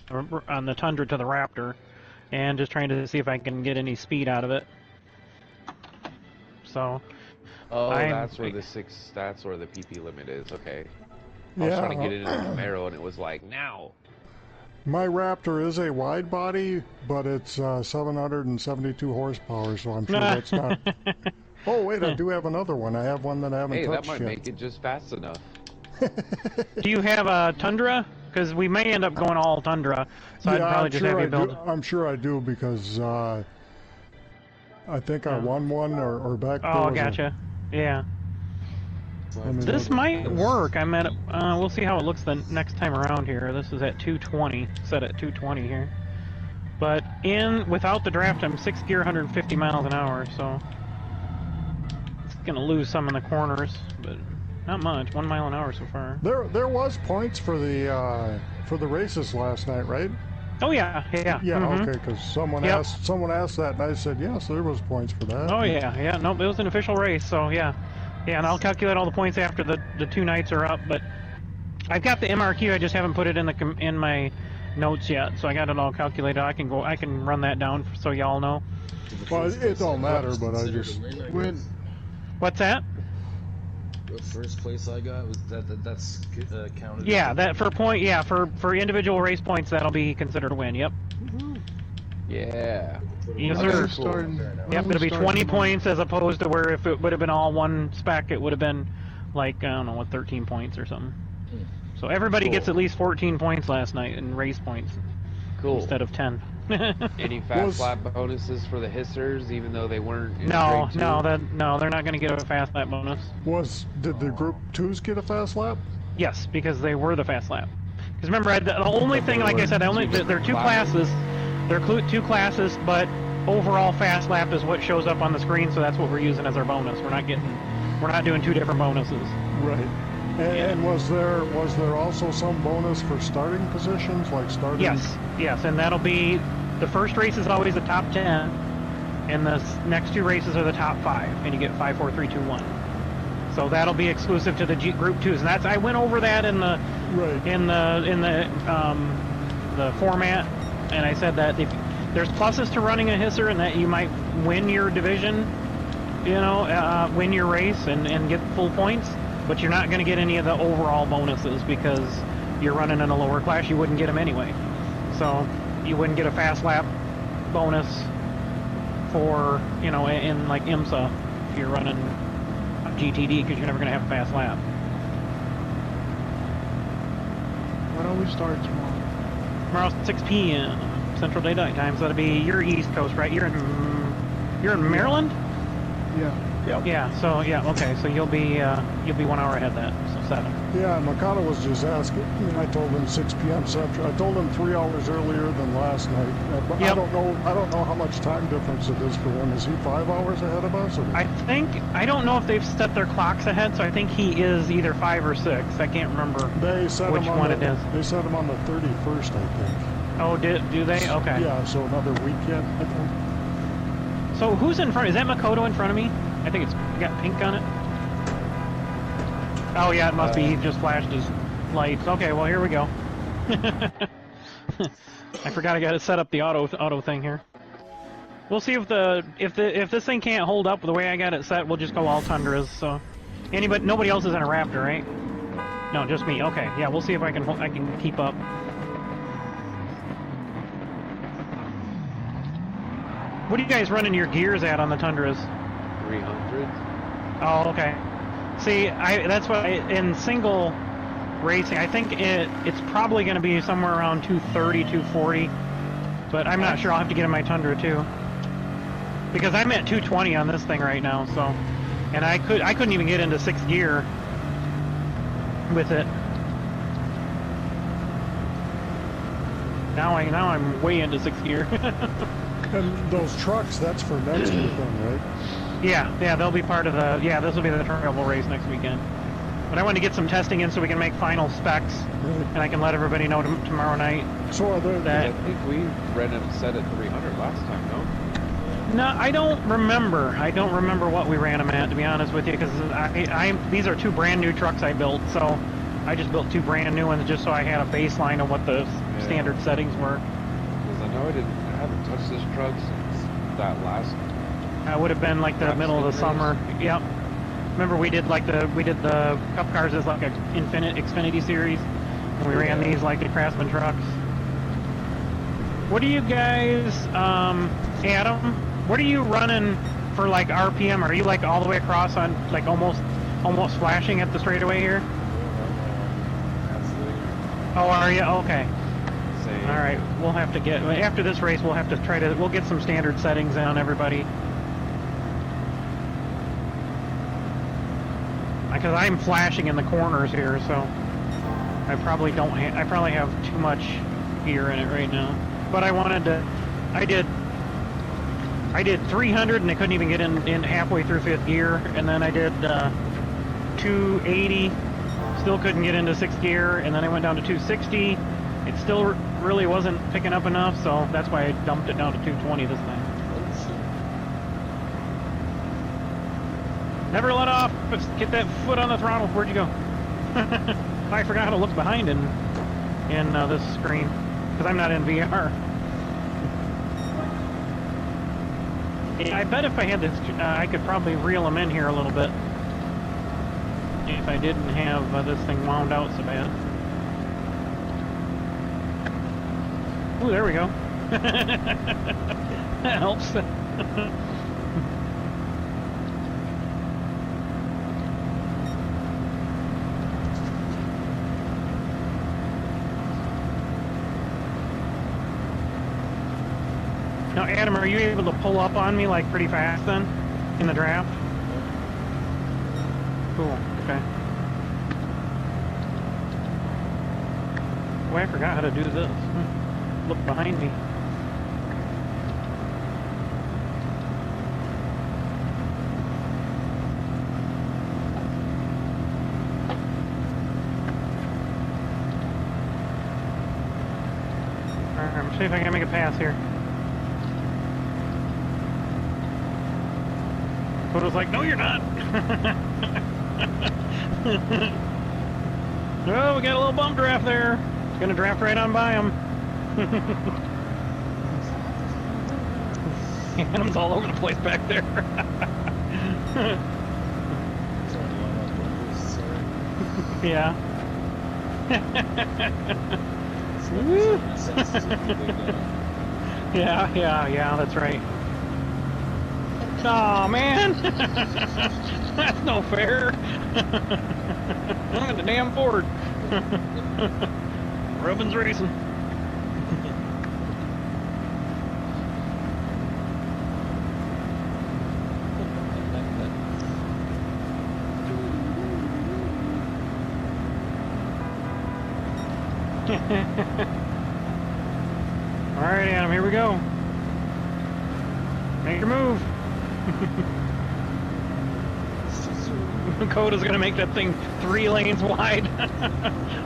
the Tundra to the Raptor, and just trying to see if I can get any speed out of it. So. Oh, that's where the PP limit is. Okay. I was trying to get it in the Camaro, and it was like, now. My Raptor is a wide body, but it's 772 horsepower, so I'm sure that's not... Oh, wait, I do have another one. I have one that I haven't touched yet. Hey, that might make it just fast enough. Do you have a Tundra? Because we may end up going all Tundra, so I'd probably just have you build... I'm sure I do, because I think I won one, or back there. Oh, gotcha. Yeah. This might work. I'm at. We'll see how it looks the next time around here. This is at 220, set at 220 here. But without the draft, I'm 6th gear, 150 miles an hour, so it's gonna lose some in the corners, but not much. 1 mile an hour so far. There was points for the races last night, right? Oh yeah. Okay, because someone asked that, and I said yes, there was points for that. Oh yeah. Nope, it was an official race, so yeah. Yeah, and I'll calculate all the points after the 2 nights are up, but I've got the MRQ, I just haven't put it in my notes yet, so I got it all calculated. I can run that down so y'all know. Well, it don't matter, but I just... What's that? The first place I got was that's counted. Yeah, that for individual race points, that'll be considered a win. Yep. Yeah. Yes, sir. Yep, it'll be 20 points as opposed to where if it would have been all one spec, it would have been like, I don't know, 13 points or something. So everybody gets at least 14 points last night in race points. Cool. Instead of 10. Any fast lap bonuses for the hissers, even though they weren't in No, they're not going to get a fast lap bonus. Did the Group 2s get a fast lap? Yes, because they were the fast lap. Because remember, the only thing, like I said, there are 2 classes. There are 2 classes, but overall fast lap is what shows up on the screen, so that's what we're using as our bonus. We're not doing 2 different bonuses. Right. And was there also some bonus for starting positions, like starting? Yes, and that'll be the first race is always the top 10, and the next 2 races are the top 5, and you get 5, 4, 3, 2, 1. So that'll be exclusive to the Group 2s, and I went over that in the format, and I said that if there's pluses to running a hisser, and that you might win your division, win your race and get full points, but you're not going to get any of the overall bonuses because you're running in a lower class. You wouldn't get them anyway. So you wouldn't get a fast lap bonus for, in like IMSA if you're running GTD, because you're never going to have a fast lap. Why don't we start tomorrow? Tomorrow's 6 p.m. Central Daylight Time, so that'll be your East Coast, right? You're in Maryland? Yeah. Yep. Yeah. So okay. So you'll be 1 hour ahead of that. So 7. Yeah, Mikado was just asking. I told him 6 p.m. Central. I told him 3 hours earlier than last night. But yep. I don't know how much time difference it is for him. Is he 5 hours ahead of us? Or? I don't know if they've set their clocks ahead. So I think he is either 5 or 6. I can't remember which one it is. They set him on the 31st, I think. Oh, do they? Okay. Yeah. So another weekend, I think. So who's in front? Is that Makoto in front of me? I think it's got pink on it. Oh yeah, it must be. He just flashed his lights. Okay, well here we go. I forgot I got to set up the auto thing here. We'll see if this thing can't hold up the way I got it set. We'll just go all Tundras. So nobody else is in a Raptor, right? No, just me. Okay, yeah. We'll see if I can keep up. What are you guys running your gears at on the Tundras? 300. Oh, okay. See, that's what in single racing, I think it's probably going to be somewhere around 230, 240. But I'm not sure. I'll have to get in my Tundra too, because I'm at 220 on this thing right now. So, and I couldn't even get into 6th gear with it. Now I'm way into 6th gear. And those trucks, that's for next weekend, right? Yeah, they'll be part of the, this will be the trial race next weekend. But I want to get some testing in so we can make final specs, and I can let everybody know tomorrow night. So are there... I think we ran it set at 300 last time, no? No, I don't remember. I don't remember what we ran them at, to be honest with you, because these are 2 brand new trucks I built, so I just built 2 brand new ones just so I had a baseline of what the standard settings were. Because I know I haven't touched this truck since that last. That would have been like the middle of the summer. Yep. Remember we did the Cup cars as like a Xfinity series, and we ran these like the Craftsman trucks. What are you guys, Adam? What are you running for like RPM? Are you like all the way across on like almost flashing at the straightaway here? Oh, are you? Okay. All right. We'll have to get after this race. We'll have to we'll get some standard settings on everybody. Because I'm flashing in the corners here, so I probably don't. I probably have too much gear in it right now. But I wanted to. I did 300 and I couldn't even get in halfway through 5th gear, and then I did 280, still couldn't get into 6th gear, and then I went down to 260. It still really wasn't picking up enough, so that's why I dumped it down to 220 this time. Never let off. Let's get that foot on the throttle. Where'd you go? I forgot how to look behind in this screen because I'm not in VR. Yeah, I bet if I had this, I could probably reel them in here a little bit if I didn't have this thing wound out so bad. Ooh, there we go. That helps. Now, Adam, are you able to pull up on me like pretty fast then in the draft? Cool. Okay. Boy, I forgot how to do this. Look behind me. Alright, I'm see if I can make a pass here. Photo's like, no, you're not. Oh, we got a little bump draft there. Gonna draft right on by him. Adam's all over the place back there. Yeah. Yeah, that's right. Aw, man! That's no fair! I'm at the damn Ford! Robin's racing. Alright, Adam, here we go. Make your move. Coda's gonna make that thing 3 lanes wide.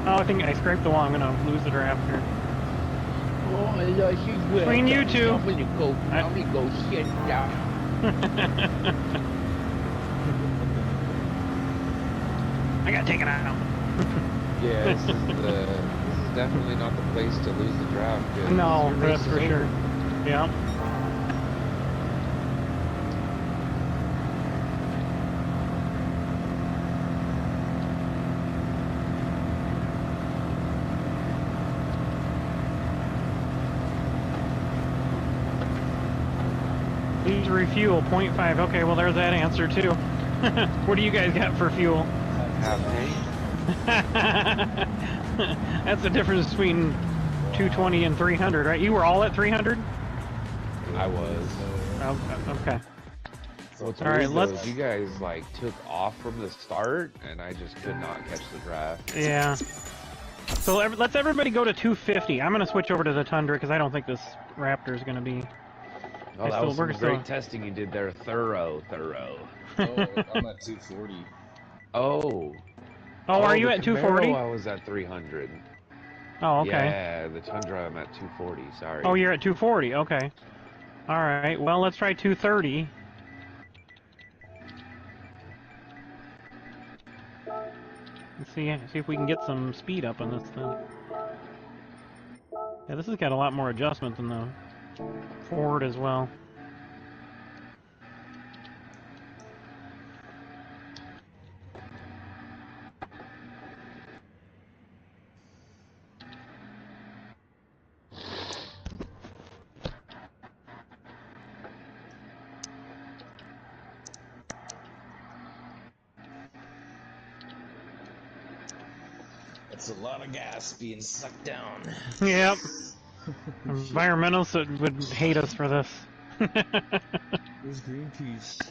Oh, I think I scraped the wall. I'm gonna lose the draft here. Between you two. I'm gonna go sit down. I got taken out. Yeah, this is definitely not the place to lose the draft. No, that's for sure. Yeah. Please refuel 0.5. Okay, well there's that answer too. What do you guys got for fuel? Half tank. That's the difference between 220 and 300, right? You were all at 300? I was. Oh, okay. What's all right, let's. You guys like took off from the start, and I just could not catch the draft. Yeah. So let's everybody go to 250. I'm gonna switch over to the Tundra because I don't think this Raptor is gonna be. Oh, that was some great testing you did there. Thorough. Oh, I'm at 240. Oh. Oh, are you at 240? I was at 300. Oh, okay. Yeah, the Tundra I'm at 240, sorry. Oh, you're at 240, okay. Alright, well, let's try 230. Let's see if we can get some speed up on this thing. Yeah, this has got a lot more adjustment than the Ford as well. It's a lot of gas being sucked down. Yep. Environmentalists would hate us for this. Where's Greenpeace?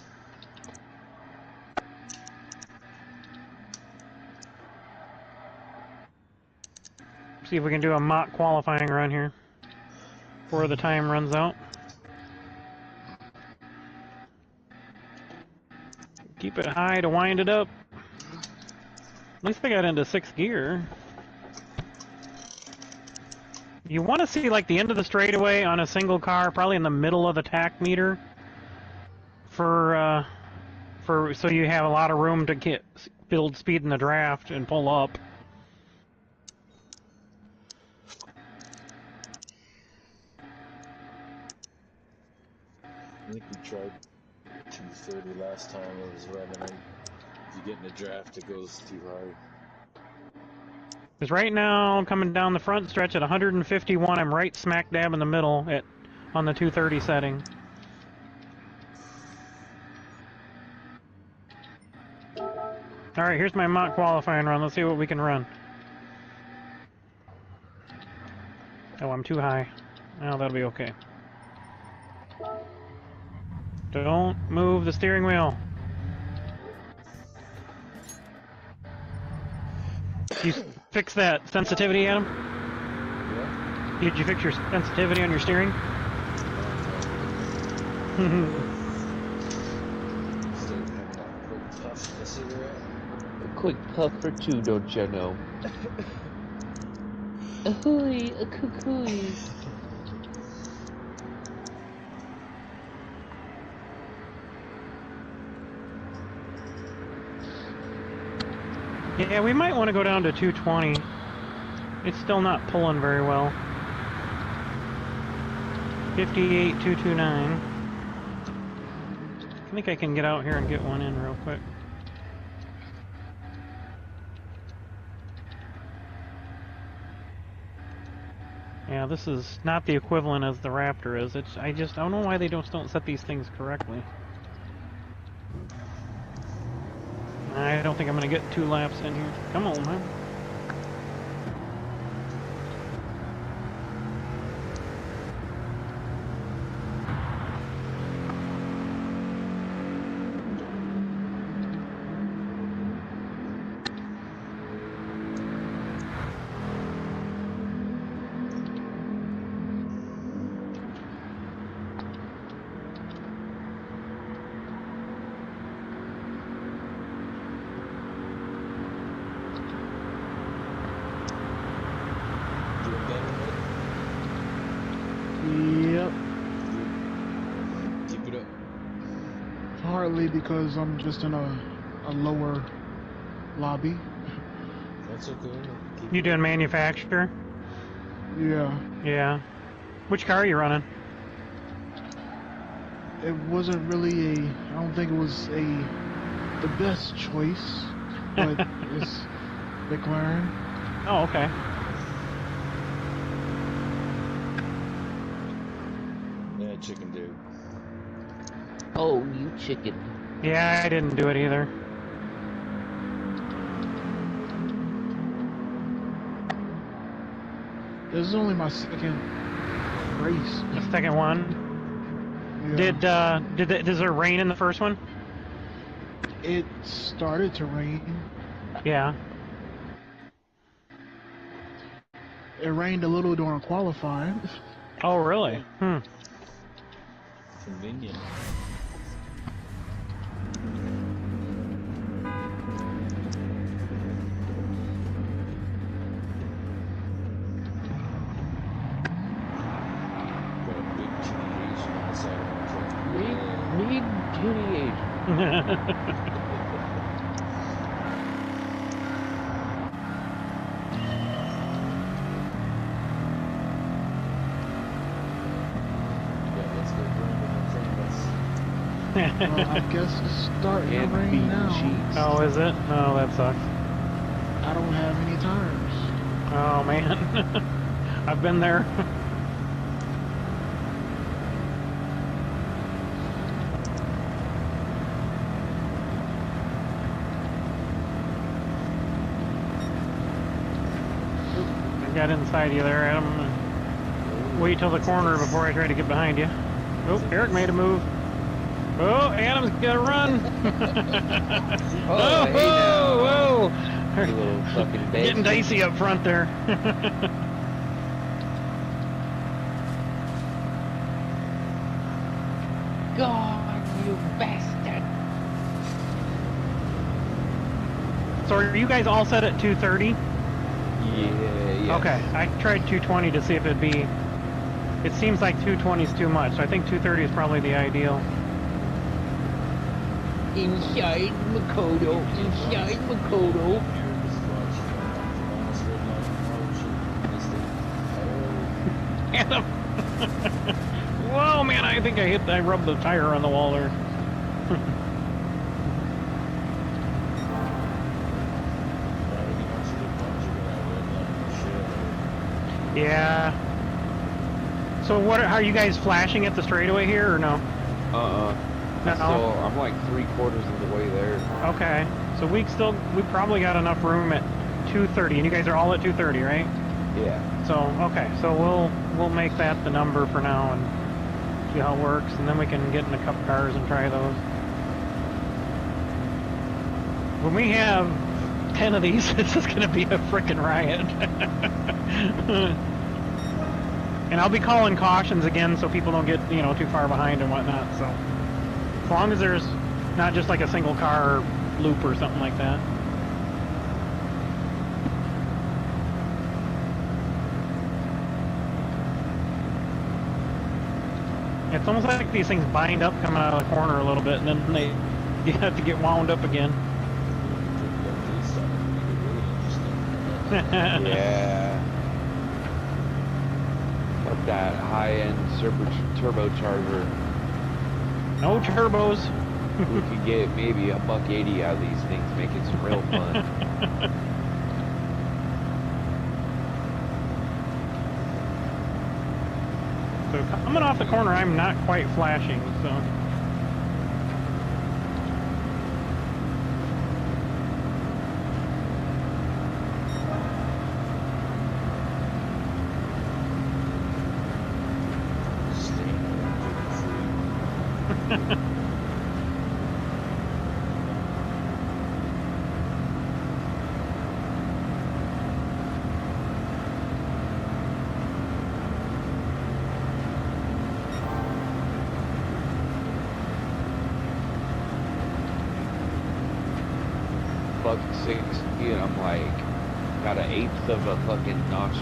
See if we can do a mock qualifying run here before the time runs out. Keep it high to wind it up. At least I got into 6th gear. You want to see like the end of the straightaway on a single car, probably in the middle of the tach meter, for so you have a lot of room to build speed in the draft and pull up. I think we tried 230 last time. It was revving in. If you get in a draft, it goes too high. Because right now, coming down the front stretch at 151, I'm right smack dab in the middle on the 230 setting. All right, here's my mock qualifying run. Let's see what we can run. Oh, I'm too high. Oh, that'll be okay. Don't move the steering wheel. You fix that sensitivity, Adam? Yeah. Did you fix your sensitivity on your steering? Still having a quick puff of a cigarette. A quick puff or two, don't you know? Ahooey, a cuckooey. Yeah, we might want to go down to 220. It's still not pulling very well. 58,229. I think I can get out here and get one in real quick. Yeah, this is not the equivalent as the Raptor is. I don't know why they don't set these things correctly. I don't think I'm going to get 2 laps in here. Come on, man. Yep. Keep it up. Hardly, because I'm just in a lower lobby. That's okay. Keep You it doing up. manufacturer? Yeah. Yeah. Which car are you running? It wasn't really I don't think it was the best choice, but it's McLaren. Oh, okay. Yeah, chicken dude. Oh, you chicken. Yeah, I didn't do it either. This is only my second race. The second one. Yeah. Does there rain in the first one? It started to rain. Yeah. It rained a little during qualifying. Oh, really? Hmm. Convenient. Got a big titty Asian on the side of my truck. Big titty Asian. I guess it's starting to And rain bean now. cheese. Oh, is it? Oh, that sucks. I don't have any tires. Oh, man. I've been there. I got inside you there, Adam. Wait till the corner before I try to get behind you. Oh, Eric made a move. Oh, Adam's gotta run. Oh, hey now. Whoa! You little fucking bitch. Getting dicey up front there. God, you bastard. So are you guys all set at 230? Yeah, yes. Okay, I tried 220 to see if it'd be... It seems like 220 is too much, so I think 230 is probably the ideal. Inside Makoto, inside Makoto. Adam! Whoa, man, I think I rubbed the tire on the wall there. Yeah. So how are you guys flashing at the straightaway here, or no? No. I'm like 3/4 of the way there. Okay. So we probably got enough room at 230, and you guys are all at 230, right? Yeah. So, okay, so we'll make that the number for now and see how it works, and then we can get in a couple cars and try those. When we have 10 of these, this is going to be a frickin' riot. And I'll be calling cautions again so people don't get, too far behind and whatnot, so. As long as there's not just like a single car loop or something like that. It's almost like these things bind up coming out of the corner a little bit, and then you have to get wound up again. Yeah. Got that high-end turbocharger. No turbos. We could get maybe $1.80 out of these things, make it some real fun. So coming off the corner, I'm not quite flashing, so. $1.60, and I'm like, got an eighth of a fucking notch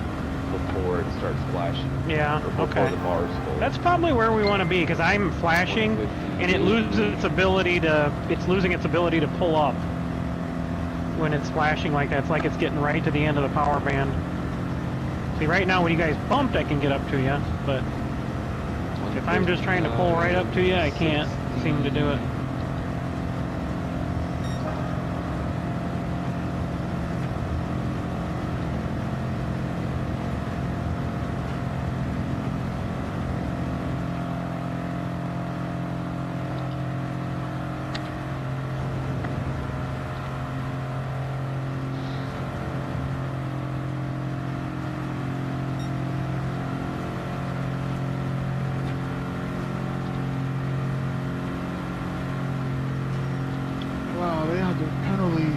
before it starts flashing. Yeah, or before okay. the bar's full. That's probably where we want to be, because I'm flashing, and it loses its ability to, pull up when it's flashing like that. It's like it's getting right to the end of the power band. See, right now when you guys bumped, I can get up to you, but if I'm just trying to pull right up to you, I can't seem to do it. Wow, they have the penalty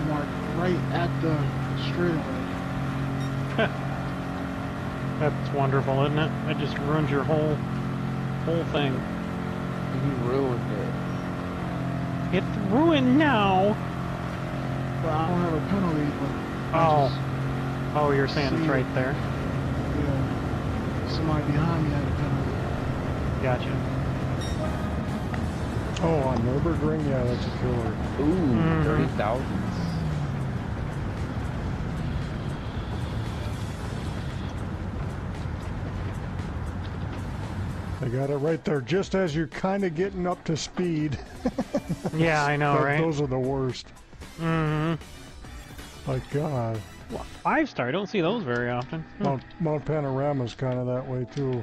mark right at the straightaway. That's wonderful, isn't it? It just ruins your whole thing. You ruined it. It's ruined now. But I don't have a penalty, but Oh, you're saying it's right there. Yeah. Somebody behind me had a penalty. Gotcha. Oh, on Nürburgring? Yeah, that's a killer. Ooh, 30,000. They got it right there, just as you're kind of getting up to speed. Yeah, I know, right? Those are the worst. Mm-hmm. My God. Well, 5-star, I don't see those very often. Mount Panorama's kind of that way, too.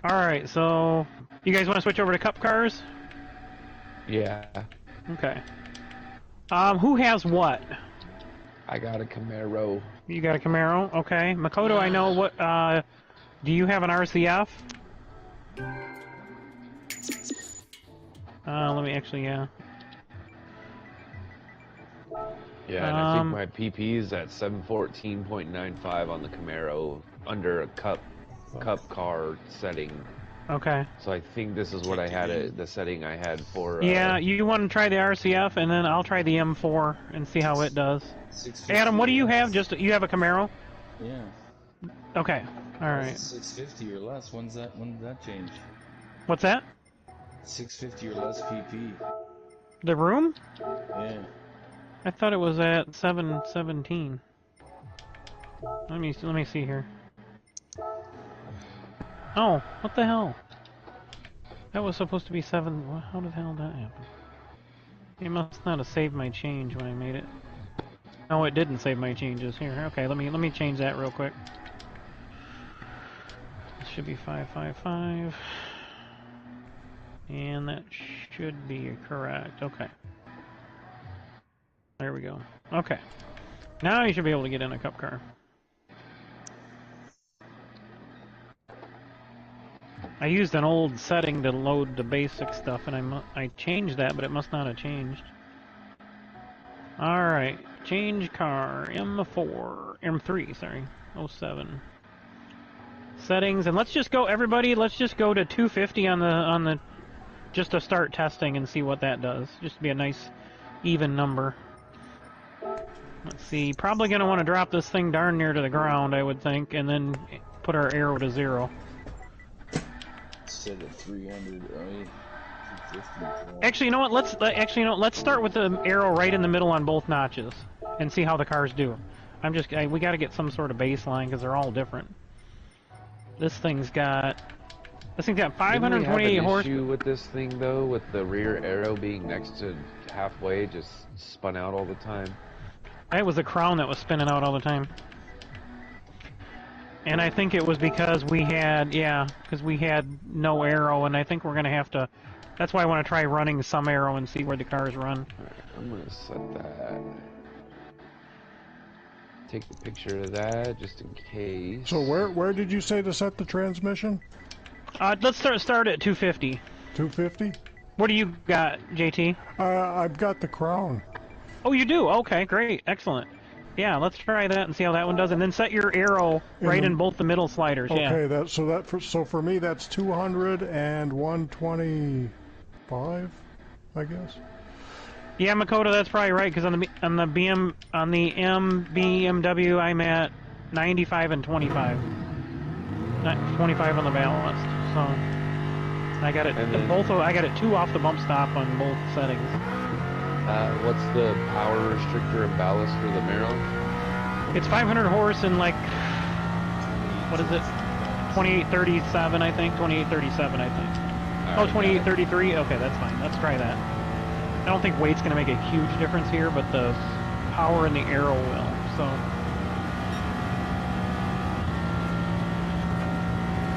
Alright, so... You guys want to switch over to cup cars? Yeah. Okay. Who has what? I got a Camaro. You got a Camaro? Okay. Makoto, I know what, do you have an RCF? Let me actually, yeah. Yeah, and I think my PP's at 714.95 on the Camaro under a cup car setting. Okay. So I think this is what I had the setting I had for. Yeah, you want to try the RCF, and then I'll try the M4 and see how it does. Adam, what do you have? Just you have a Camaro? Yeah. Okay. All right. 650 or less. When did that change? What's that? 650 or less PP. The room? Yeah. I thought it was at 717. Let me see here. Oh, what the hell? That was supposed to be 7. How the hell did that happen? It must not have saved my change when I made it. No, it didn't save my changes. Here, okay, let me change that real quick. This should be 555. And that should be correct. Okay. There we go. Okay. Now you should be able to get in a cup car. I used an old setting to load the basic stuff, and I changed that, but it must not have changed. Alright. Change car. M3, sorry. 07. Settings, and let's just go, everybody, let's just go to 250 on the just to start testing and see what that does. Just to be a nice even number. Let's see, probably going to want to drop this thing darn near to the ground, I would think, and then put our arrow to 0. Set at 300, right? 250. Actually, you know what? Let's start with the arrow right in the middle on both notches and see how the cars do. We got to get some sort of baseline because they're all different. This thing's got 528 horse. Issue with this thing though, with the rear arrow being next to halfway, just spun out all the time. It was the crown that was spinning out all the time. And I think it was because we had no arrow, and I think we're gonna have to. That's why I want to try running some arrow and see where the cars run. Alright, I'm gonna set that. Take a picture of that just in case. So where did you say to set the transmission? Let's start at 250. 250? What do you got, JT? I've got the crown. Oh, you do? Okay, great, excellent. Yeah, let's try that and see how that one does, and then set your arrow right in both the middle sliders. Okay, yeah. So for me that's 200 and 125, I guess. Yeah, Makoto, that's probably right, because on the BMW I'm at 95 and 25. 25 on the ballast. So I got it. I got it 2 off the bump stop on both settings. What's the power restrictor and ballast for the Maryland? It's 500 horse and like, what is it? 2837, I think. 2837, I think. Oh, 2833. Okay, that's fine. Let's try that. I don't think weight's going to make a huge difference here, but the power and the arrow will. So.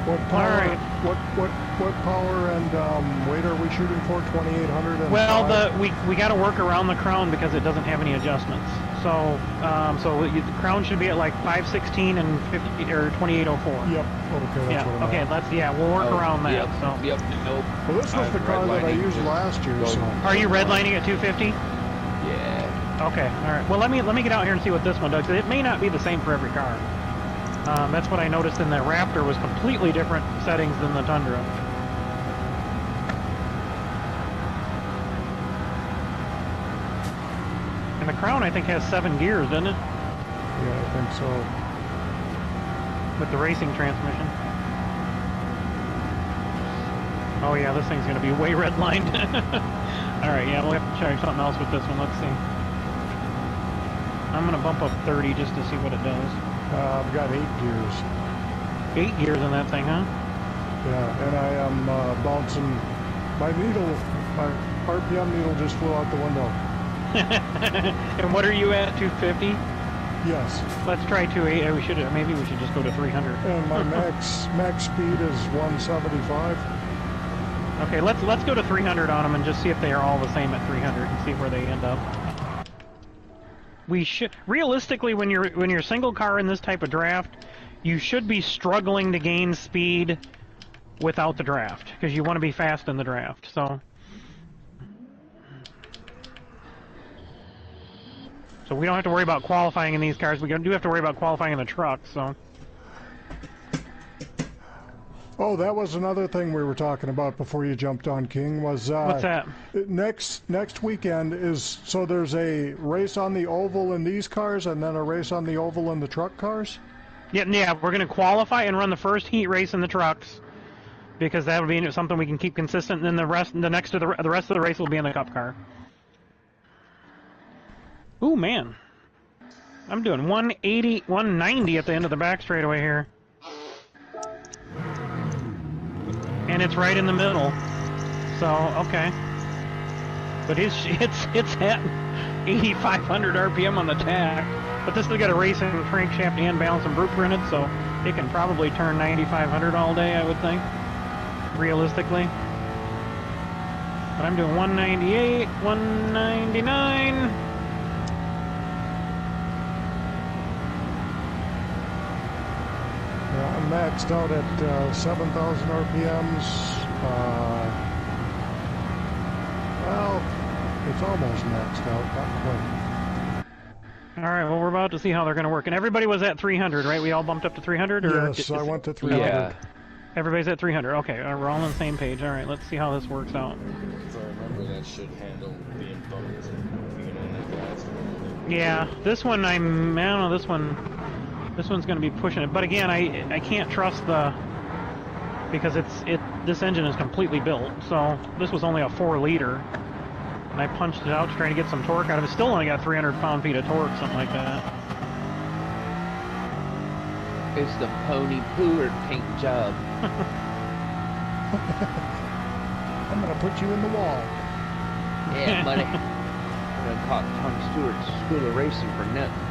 What power? All right. What power and weight are we shooting for? 2800. Well, we got to work around the crown because it doesn't have any adjustments. So the crown should be at like 516 and 50 or 2804. Yep. Okay. That's what I'm at. We'll work around that. Yep. So. Yep. Nope. Well, this was the car that I used last year. So. Are you redlining at 250? Yeah. Okay. All right. Well, let me get out here and see what this one does. It may not be the same for every car. That's what I noticed in the Raptor was completely different settings than the Tundra. And the Crown, I think, has 7 gears, doesn't it? Yeah, I think so. With the racing transmission. Oh yeah, this thing's going to be way redlined. Alright, yeah, we'll have to try something else with this one. Let's see. I'm going to bump up 30 just to see what it does. I've got 8 gears. 8 gears in that thing, huh? Yeah, and I am bouncing. My needle, my RPM needle just flew out the window. And what are you at? 250? Yes. Let's try 280. We should. Maybe we should just go to 300. And my max speed is 175. Okay, let's go to 300 on them and just see if they are all the same at 300 and see where they end up. We should realistically, when you're single car in this type of draft, you should be struggling to gain speed without the draft because you want to be fast in the draft. So we don't have to worry about qualifying in these cars. We do have to worry about qualifying in the truck. So. Oh, that was another thing we were talking about before you jumped on, King, was... What's that? Next weekend is... So there's a race on the oval in these cars and then a race on the oval in the truck cars? Yeah, we're going to qualify and run the first heat race in the trucks because that would be something we can keep consistent, and then the rest of the race will be in the cup car. Ooh, man. I'm doing 180, 190 at the end of the back straightaway here. And it's right in the middle, so okay. But it's at 8,500 RPM on the tack. But this has got a racing crankshaft and balance and brute printed, so it can probably turn 9,500 all day, I would think, realistically. But I'm doing 198, 199. Yeah, I'm maxed out at 7,000 RPMs. Well, it's almost maxed out, not quite. All right, well, we're about to see how they're going to work. And everybody was at 300, right? We all bumped up to 300? Or yes, I went to 300. Yeah. Everybody's at 300. Okay, we're all on the same page. All right, let's see how this works out. If I remember, that should handle being bumped and being in that gas. Yeah, this one I don't know. This one's going to be pushing it. But again, I can't trust because this engine is completely built. So this was only a 4-liter. And I punched it out to try to get some torque out of it. Still only got 300 pound-feet of torque, something like that. It's the pony pooer paint job. I'm going to put you in the wall. Yeah, buddy. I'm gonna caught Tom Stewart's School of Racing for nothing.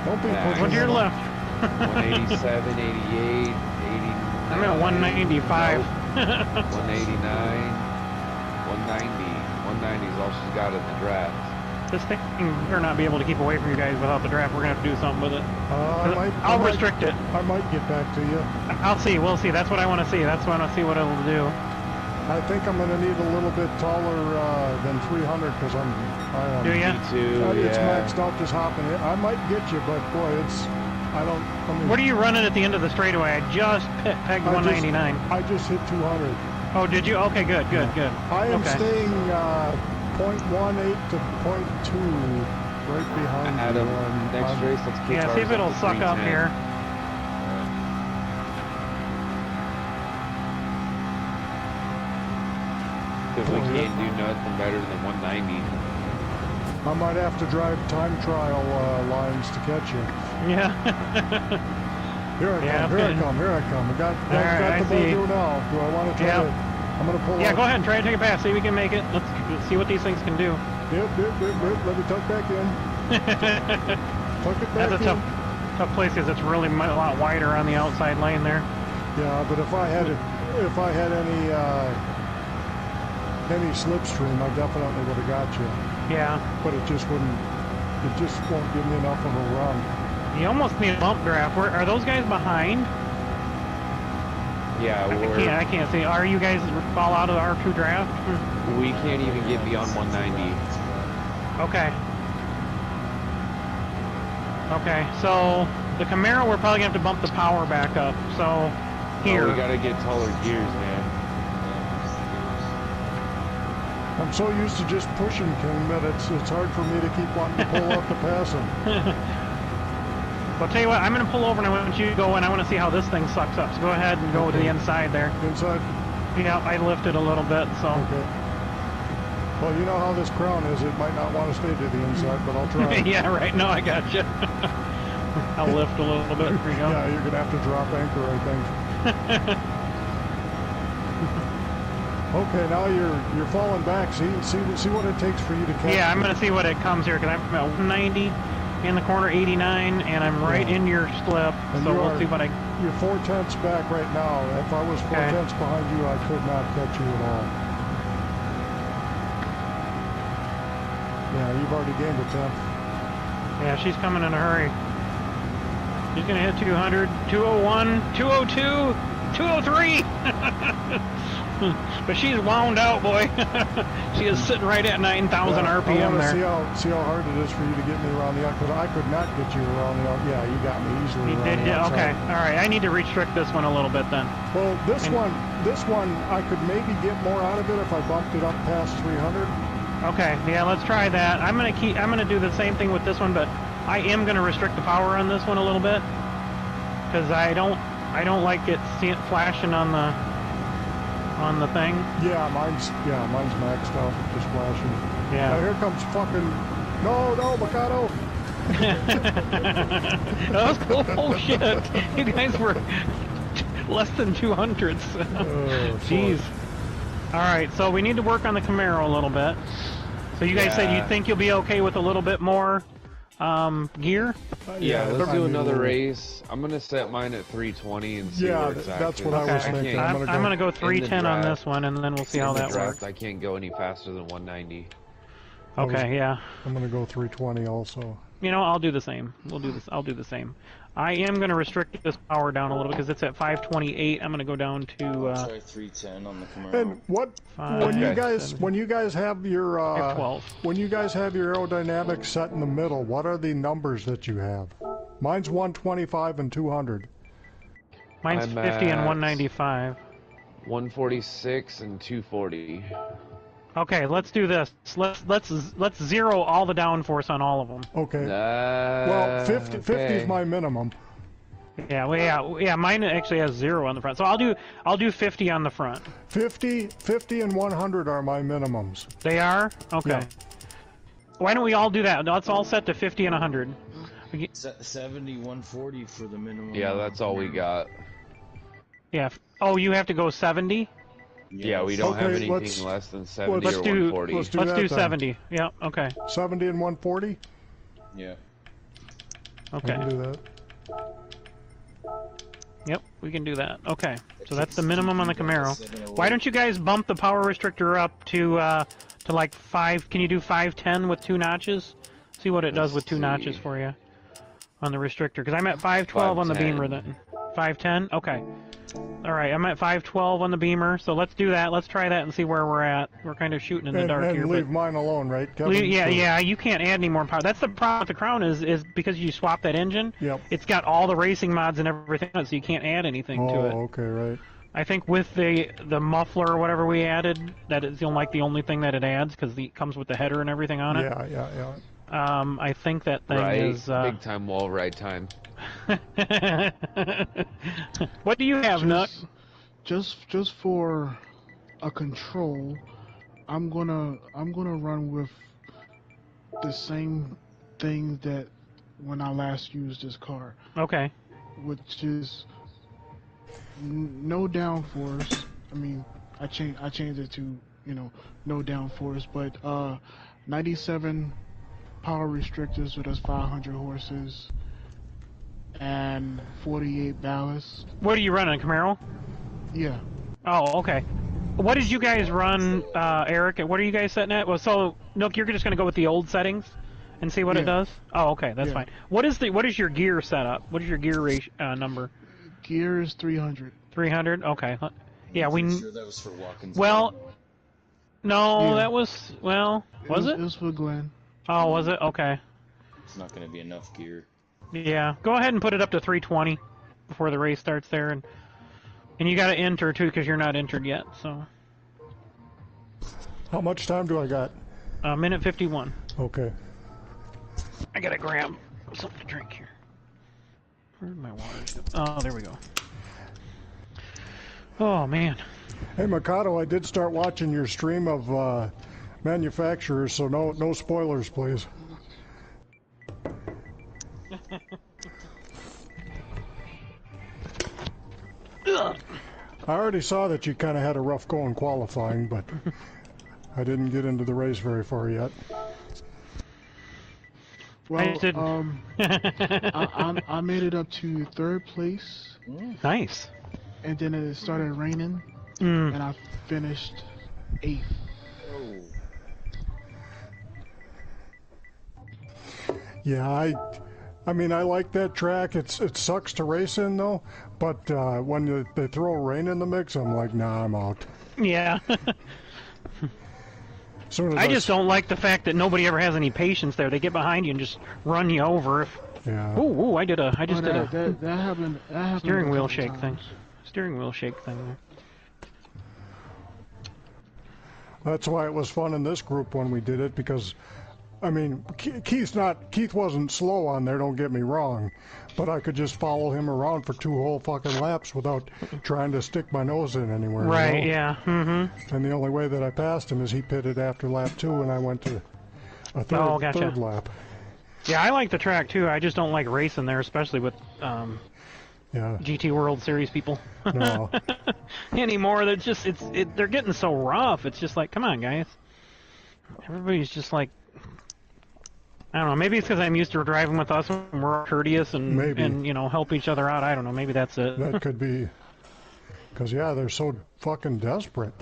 Don't be Yeah, pushing One to your it. left. 187, 88, 80. I'm at 195. 189, 190. 190 is all she's got in the draft. This thing better not be able to keep away from you guys without the draft. We're going to have to do something with it. I'll restrict it. I might get back to you. I'll see. We'll see. That's what I want to see. That's what I want to see what it'll do. I think I'm going to need a little bit taller than 300 because I am. Do ya? Me too, It's yeah. maxed out just hopping it. I might get you, but boy, I mean, What are you running at the end of the straightaway? I just pegged 199. I just hit 200. Oh, did you? Okay, good. I am Okay. staying 0.18 to 0.2 right behind Adam, you. next race, let's kick Yeah, see if ours it'll to suck up 310. here. Because we can't do nothing better than 190. I might have to drive time trial lines to catch you. Yeah. Here I come. I got Alright, the I see. bull now. Do I want to try Yeah. it? I'm going to pull Yeah, out. go ahead and try to take a pass. See if we can make it. Let's see what these things can do. Yep. Let me tuck back in. Tuck it back That's a in. tough place because it's really a lot wider on the outside lane there. Yeah, but if I had any slipstream, I definitely would have got you. Yeah. But it just won't give me enough of a run. You almost need a bump draft. Are those guys behind? Yeah, I can't see. Are you guys fall out of the R2 draft? we can't even get beyond 190. Okay. Okay, so the Camaro, we're probably going to have to bump the power back up. So, here. Oh, we gotta get taller gears, man. I'm so used to just pushing, King, that it's hard for me to keep wanting to pull up to pass him. Well, tell you what, I'm going to pull over and I want you to go and I want to see how this thing sucks up. So go ahead and go to the inside there. Inside. Yeah, I lifted a little bit, so. Okay. Well, you know how this crown is. It might not want to stay to the inside, but I'll try. Yeah, right. No, I got you. I'll lift a little bit. There you go. Yeah, you're gonna have to drop anchor, I think. Okay, now you're falling back. See what it takes for you to catch. Yeah, I'm gonna see what it comes here because I'm at 190 in the corner, 89, and I'm right in your slip. And so we'll see what I. You're 4/10 back right now. If I was 4/10 behind you, I could not catch you at all. Yeah, you've already gained a 10th. Yeah, she's coming in a hurry. She's gonna hit 200, 201, 202, 203. But she's wound out, boy. She is sitting right at 9,000 RPM there. See how hard it is for you to get me around the outside. Because I could not get you around the outside. Yeah, you got me easily around the outside. Okay, all right. I need to restrict this one a little bit then. Well, this one, I could maybe get more out of it if I bumped it up past 300. Okay, yeah, let's try that. I'm gonna do the same thing with this one, but I am gonna restrict the power on this one a little bit because I don't like it flashing on the thing. Yeah, mine's maxed out, just flashing. Yeah. Now here comes fucking no, Mikado. That was cool. Oh shit! You guys were less than 200s. Jeez. All right, so we need to work on the Camaro a little bit. So you guys said you think you'll be okay with a little bit more gear? Yeah, let's do another race. I'm gonna set mine at 320 and see where it's at. That's what I was thinking. I'm gonna go 310 on this one, and then we'll see how that works. I can't go any faster than 190. Okay, yeah. I'm gonna go 320 also. You know, I'll do the same. We'll do this. I'll do the same. I am going to restrict this power down a little bit because it's at 528. I'm going to go down to. I'll try 310 on the Camaro. And when you guys have your 12. when you guys have your aerodynamics set in the middle, what are the numbers that you have? Mine's 125 and 200. Mine's 50 and 195. 146 and 240. Okay, let's do this. Let's zero all the downforce on all of them. Okay. Well, 50 is my minimum. Yeah, well, yeah. Mine actually has 0 on the front, so I'll do 50 on the front. 50 and 100 are my minimums. They are? Okay. Yeah. Why don't we all do that? Let's all set to 50 and 100. 70, 140 for the minimum. Yeah, that's all we got. Yeah. Oh, you have to go 70? Yeah, we don't have anything less than 70 or 140. Let's do 70. Yeah, okay. 70 and 140? Yeah. Okay. I can do that. Yep, we can do that. Okay, so that's the minimum on the Camaro. Why don't you guys bump the power restrictor up to like 5? Can you do 510 with 2 notches? See what it does with 2 notches for you on the restrictor. Because I'm at 512 on the Beamer then. 510? Okay. Alright, I'm at 512 on the Beamer, so let's do that. Let's try that and see where we're at. We're kind of shooting in the dark here. And leave mine alone, right, Kevin? Yeah, you can't add any more power. That's the problem with the Crown is because you swap that engine, it's got all the racing mods and everything on it, so you can't add anything to it. Oh, okay, right. I think with the muffler or whatever we added, that is like the only thing that it adds, because it comes with the header and everything on it. Yeah. I think that thing is... big time wall ride time. What do you have, Nook? Just for a control, I'm gonna run with the same thing that when I last used this car. Okay. Which is no downforce. I mean, I changed it to no downforce, but 97 power restrictors with us 500 horses. And 48 ballast. What are you running, a Camaro? Yeah. Oh, okay. What did you guys run, Eric? What are you guys setting at? Well, so Nook, you're just gonna go with the old settings and see what it does. Oh, okay, that's fine. What is your gear setup? What is your gear number? Gear is 300. 300. Okay. Yeah, we. Sure that was for walking. Well, no, that was was it? It was for Glenn. Oh, was it? Okay. It's not gonna be enough gear. Yeah, go ahead and put it up to 320 before the race starts there, and you got to enter too because you're not entered yet. So. How much time do I got? Minute 51. Okay. I gotta grab something to drink here. Where'd my water go? Oh, there we go. Oh man. Hey, Mikado, I did start watching your stream of manufacturers, so no spoilers, please. I already saw that you kind of had a rough go in qualifying, but I didn't get into the race very far yet. Well, I made it up to 3rd place. Nice. And then it started raining, and I finished 8th. Oh. Yeah, I mean, I like that track. It sucks to race in, though, but when they throw rain in the mix, I'm like, nah, I'm out. Yeah. I just don't like the fact that nobody ever has any patience there. They get behind you and just run you over. Yeah. Ooh, I just did a that happened steering wheel shake times. thing. Steering wheel shake thing. That's why it was fun in this group when we did it, because, I mean, Keith wasn't slow on there, don't get me wrong, but I could just follow him around for 2 whole fucking laps without trying to stick my nose in anywhere. Right, you know? yeah. Mm-hmm. And the only way that I passed him is he pitted after lap 2 and I went to a third lap. Yeah, I like the track too. I just don't like racing there, especially with GT World Series people. No. Anymore, they're getting so rough. It's just like, come on, guys. Everybody's just like, I don't know. Maybe it's because I'm used to driving with us and we're courteous and you know, help each other out. I don't know. Maybe that's it. That could be. Because, yeah, they're so fucking desperate.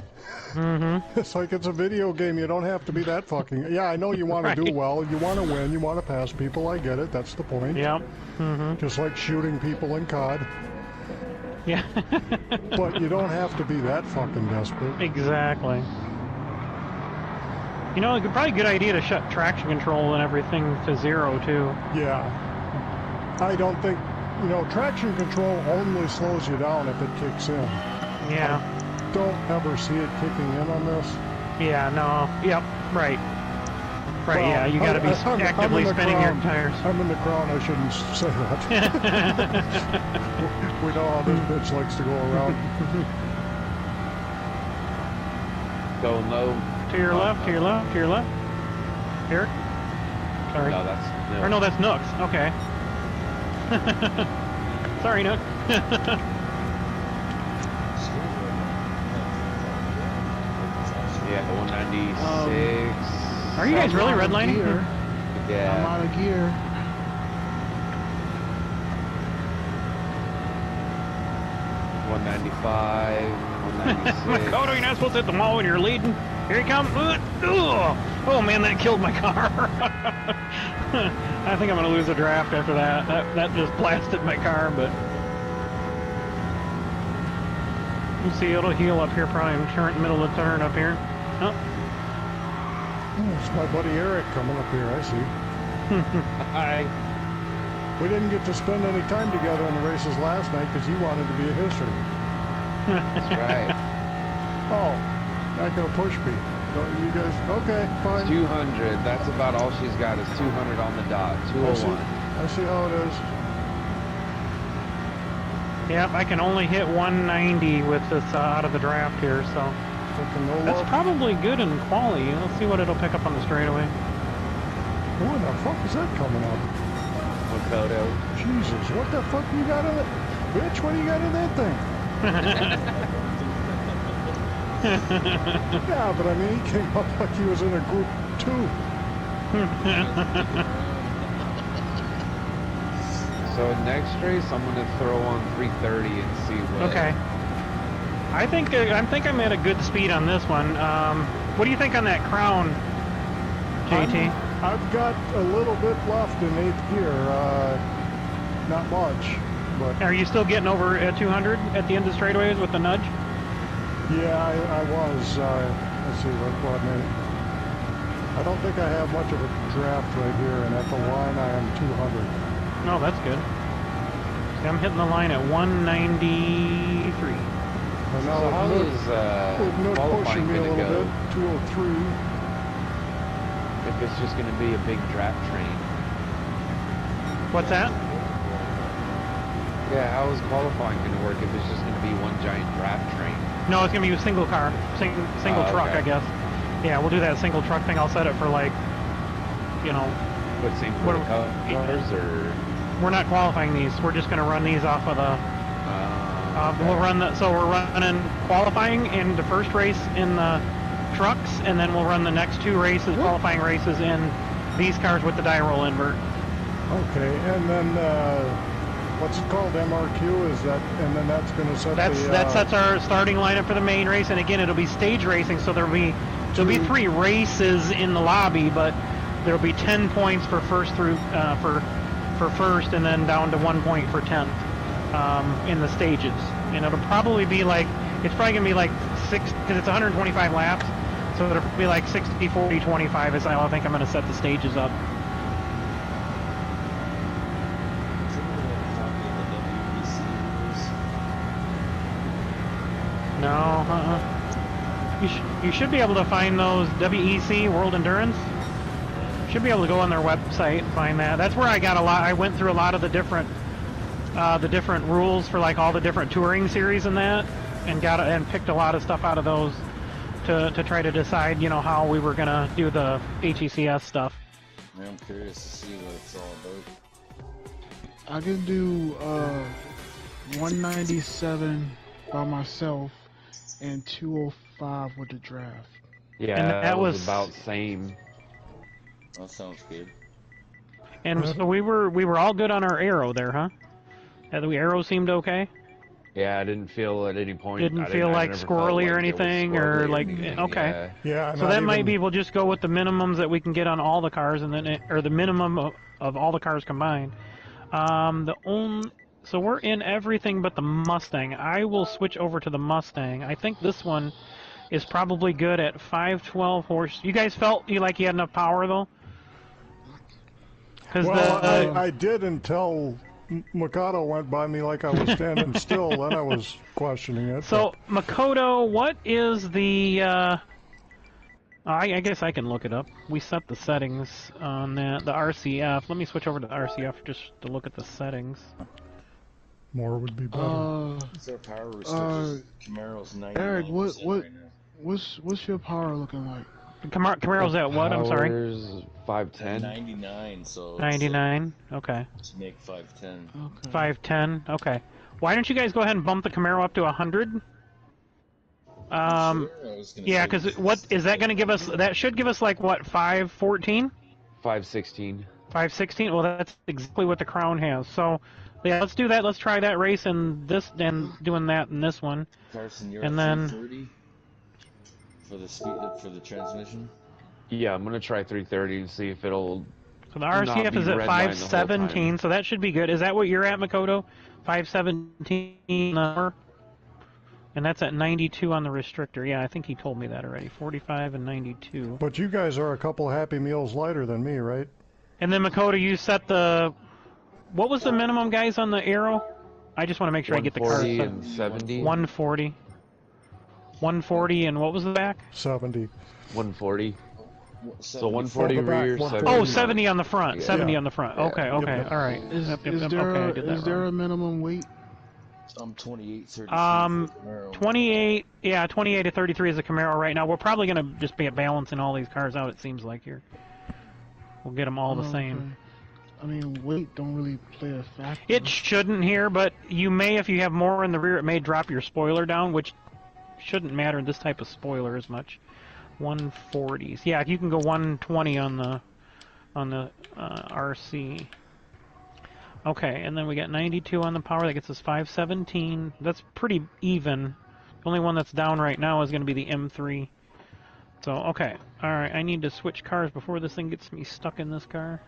Mm-hmm. It's like it's a video game. You don't have to be that fucking... Yeah, I know you want to do well. You want to win. You want to pass people. I get it. That's the point. Yep. Mm-hmm. Just like shooting people in COD. Yeah. But you don't have to be that fucking desperate. Exactly. You know, it's probably a good idea to shut traction control and everything to 0, too. Yeah. I don't think... You know, traction control only slows you down if it kicks in. Yeah. I don't ever see it kicking in on this. Yeah, no. Yep, right. Right, Well, yeah, you gotta be actively spinning your tires. I'm in the crown, I shouldn't say that. We know how this bitch likes to go around. Go low. To your left, to your left, to your left. Here. Sorry. No, that's no. Or no, that's Nooks. Okay. Sorry, Nook. Yeah, 196. Are you guys really redlining? Yeah. I'm out of gear. 195, 196. Oh, no, you're not supposed to hit the wall when you're leading. Here he comes. Oh, man, that killed my car. I think I'm going to lose a draft after that. That just blasted my car, but... You see, it'll heal up here, probably in the middle of the turn up here. Oh. It's my buddy Eric coming up here, I see. Hi. We didn't get to spend any time together in the races last night because you wanted to be a history. That's right. Oh, not going to push me. You guys, okay, fine. 200. That's about all she's got is 200 on the dot. 201. I see how it is. Yep, I can only hit 190 with this out of the draft here, so... That's probably good in quality. Let's see what it'll pick up on the straightaway. What the fuck is that coming up? Makoto. Jesus, what the fuck you got in it? Bitch, what do you got in that thing? Yeah, but I mean, he came up like he was in a group 2. So next race, I'm gonna throw on 330 and see what. Okay. I think I'm at a good speed on this one. What do you think on that crown, JT? I've got a little bit left in 8th gear. Not much, but... Are you still getting over at 200 at the end of straightaways with the nudge? Yeah, I was. Let's see, what minute? I don't think I have much of a draft right here, and at the line I am 200. No, that's good. See, I'm hitting the line at 193. And now So how with is Nook pushing qualifying me a gonna little go? bit, 203. If it's just gonna be a big draft train. What's that? Yeah, how is qualifying gonna work if it's just gonna be one giant draft train? No, it's gonna be a single car, single truck, okay. I guess. Yeah, we'll do that single truck thing. I'll set it for like, you know. What, same for the cars, or? We're not qualifying these. We're just gonna run these off of the. Okay. We'll run the. So we're running qualifying in the first race in the trucks, and then we'll run the next two races, qualifying races in these cars with the die roll invert. Okay, and then what's it called? MRQ is that? And then that's going to set that sets our starting lineup for the main race, and again, it'll be stage racing, so there'll be 3 races in the lobby, but there'll be 10 points for first through for first, and then down to 1 point for 10th in the stages. And it'll probably be like, it's probably gonna be like 6, because it's 125 laps, so it'll be like 60, 40, 25 is how I think I'm gonna set the stages up. No, You should be able to find those WEC World Endurance. Should be able to go on their website and find that. That's where I got a lot. I went through a lot of the different rules for like all the different touring series and that, and picked a lot of stuff out of those to try to decide, you know, how we were gonna do the HECS stuff. Yeah, I'm curious to see what it's all about. I can do 197 by myself and 205 with the draft. Yeah, and that was about same. That sounds good. And so we were all good on our arrow there, huh? The arrow seemed okay. Yeah, I didn't feel at any point. Didn't feel like squirrely or anything, or like okay. Yeah. So that might be, we'll just go with the minimums that we can get on all the cars, and then or the minimum of all the cars combined. So we're in everything but the Mustang. I will switch over to the Mustang. I think this one is probably good at 512 horse. You guys felt like you had enough power though? Well, I did until Makoto went by me like I was standing still. Then I was questioning it. So Makoto, what is the? I guess I can look it up. We set the settings on the RCF. Let me switch over to the RCF just to look at the settings. More would be better. Is there power restrictions? Camaro's 99% Eric, right now. what's your power looking like? Camaro's at what? I'm sorry. 510. 99, so 99. Okay. to make 510. Okay. 510. Okay. Why don't you guys go ahead and bump the Camaro up to 100? Yeah, because what is that going to give us? That should give us like what, 514? 516. 516. Well, that's exactly what the Crown has. So, yeah, let's do that. Let's try that race and this, and doing that in this one. Carson, you're and at then 330 for the speed for the transmission. Yeah, I'm gonna try 330 and see if it'll. So the RCF is at 517, so that should be good. Is that what you're at, Makoto? 517 and that's at 92 on the restrictor. Yeah, I think he told me that already. 45 and 92. But you guys are a couple Happy Meals lighter than me, right? And then Makoto, you set the. What was the minimum, guys, on the arrow? I just want to make sure I get the cars. 140 and 70. 140. 140 and what was the back? 70. 140. So 140 For the back, rear, 140. 70. Oh, 70 on the front. Yeah. 70 Yeah. on the front. Yeah. Okay, okay, Yep. all right. Is Okay, there I did that there wrong. a minimum weight? I'm 2833. 28, yeah, 28 to 33 is a Camaro right now. We're probably going to just be balancing all these cars out, it seems like here. We'll get them all the same. Okay. I mean, weight don't really play a factor. It shouldn't here, but you may, if you have more in the rear, it may drop your spoiler down, which shouldn't matter in this type of spoiler as much. 140s. Yeah, if you can go 120 on the RC. Okay, and then we got 92 on the power. That gets us 517. That's pretty even. The only one that's down right now is going to be the M3. So, okay. Alright, I need to switch cars before this thing gets me stuck in this car.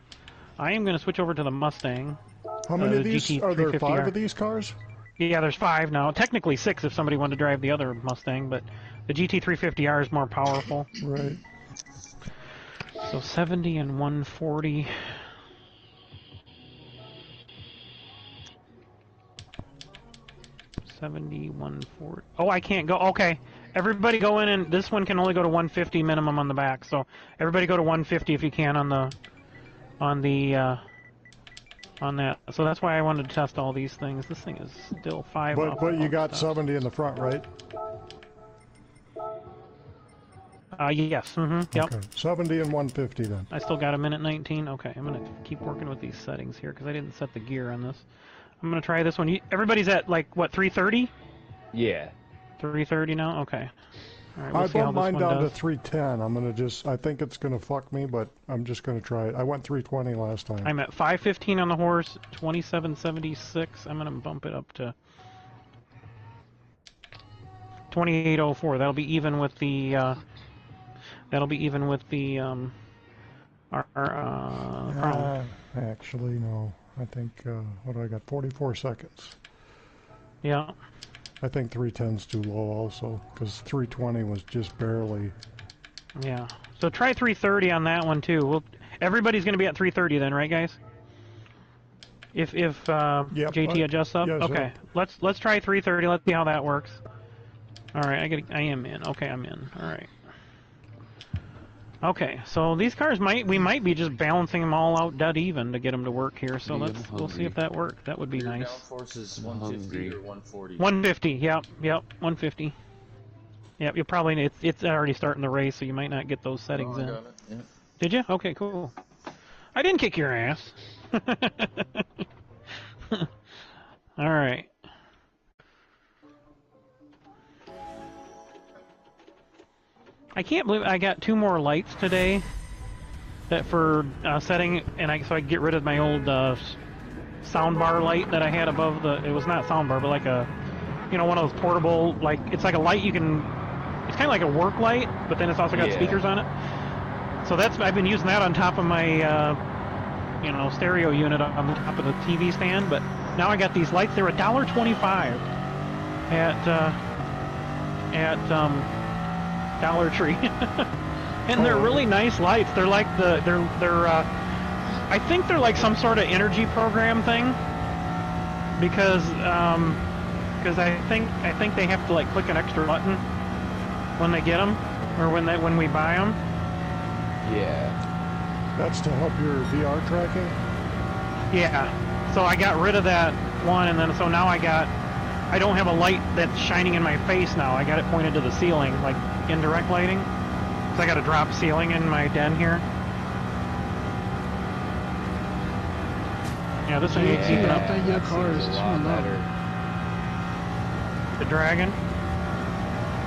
I am going to switch over to the Mustang. How many of the these? GT Are there 5 350R. of these cars? Yeah, there's 5 now. Technically 6 if somebody wanted to drive the other Mustang, but the GT350R is more powerful. Right. So 70 and 140. Oh, I can't go. Okay. Everybody go in, and this one can only go to 150 minimum on the back. So everybody go to 150 if you can on that. So that's why I wanted to test all these things. This thing is still 5 off. But you off got stuff. 70 in the front, right? Yes. Yep. Okay. 70 and 150 then. I still got a minute 19. Okay, I'm gonna keep working with these settings here because I didn't set the gear on this. I'm gonna try this one. Everybody's at like what 330? Yeah. 330 now. Okay. All right. We'll I see how bumped this mine one down does. to 310. I'm gonna just. I think it's gonna fuck me, but I'm just gonna try it. I went 320 last time. I'm at 515 on the horse. 2776. I'm gonna bump it up to 2804. That'll be even with the. That'll be even with the Crown. Actually, no. I think, what do I got? 44 seconds. Yeah. I think 310's too low also, because 320 was just barely. Yeah. So try 330 on that one too. Everybody's going to be at 330 then, right, guys? If Yep, JT adjusts up. yes, Okay. Let's try 330. Let's see how that works. All right. I am in. Okay, I'm in. All right. Okay, so these cars we might be just balancing them all out dead even to get them to work here. So we'll see if that works. That would be nice. Downforce is 150 or 140. 150. Yep. 150. Yep. You'll probably it's already starting the race, so you might not get those settings in. Got it. Yeah. Did you? Okay, cool. I didn't kick your ass. All right. I can't believe I got 2 more lights today that for setting, and so I can get rid of my old soundbar light that I had above the. It was not soundbar, but like a, one of those portable, like it's like a light you can. It's kind of like a work light, but then it's also got speakers on it. So I've been using that on top of my, stereo unit on the top of the TV stand. But now I got these lights. They're $1.25 at Dollar Tree, and they're really nice lights. They're like I think they're like some sort of energy program thing, because I think they have to like click an extra button when they get them, or when we buy them. Yeah. That's to help your VR tracking? Yeah. So I got rid of that one, and then so now I don't have a light that's shining in my face now. I got it pointed to the ceiling, like indirect lighting. So I got a drop ceiling in my den here. Yeah, this one needs keeping up. I think your car is too low. The Dragon?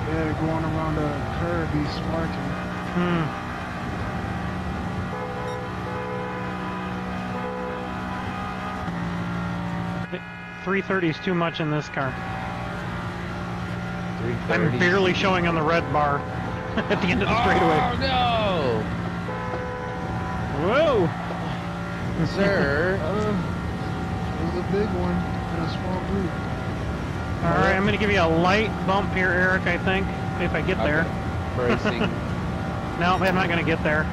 Yeah, going around the curve, he's sparking. 330 is too much in this car. I'm barely showing on the red bar at the end of the straightaway. Oh no! Whoa! Sir! It was a big one in a small group. Alright, I'm going to give you a light bump here, Eric, I think, if I get there. Bracing. No, I'm not going to get there.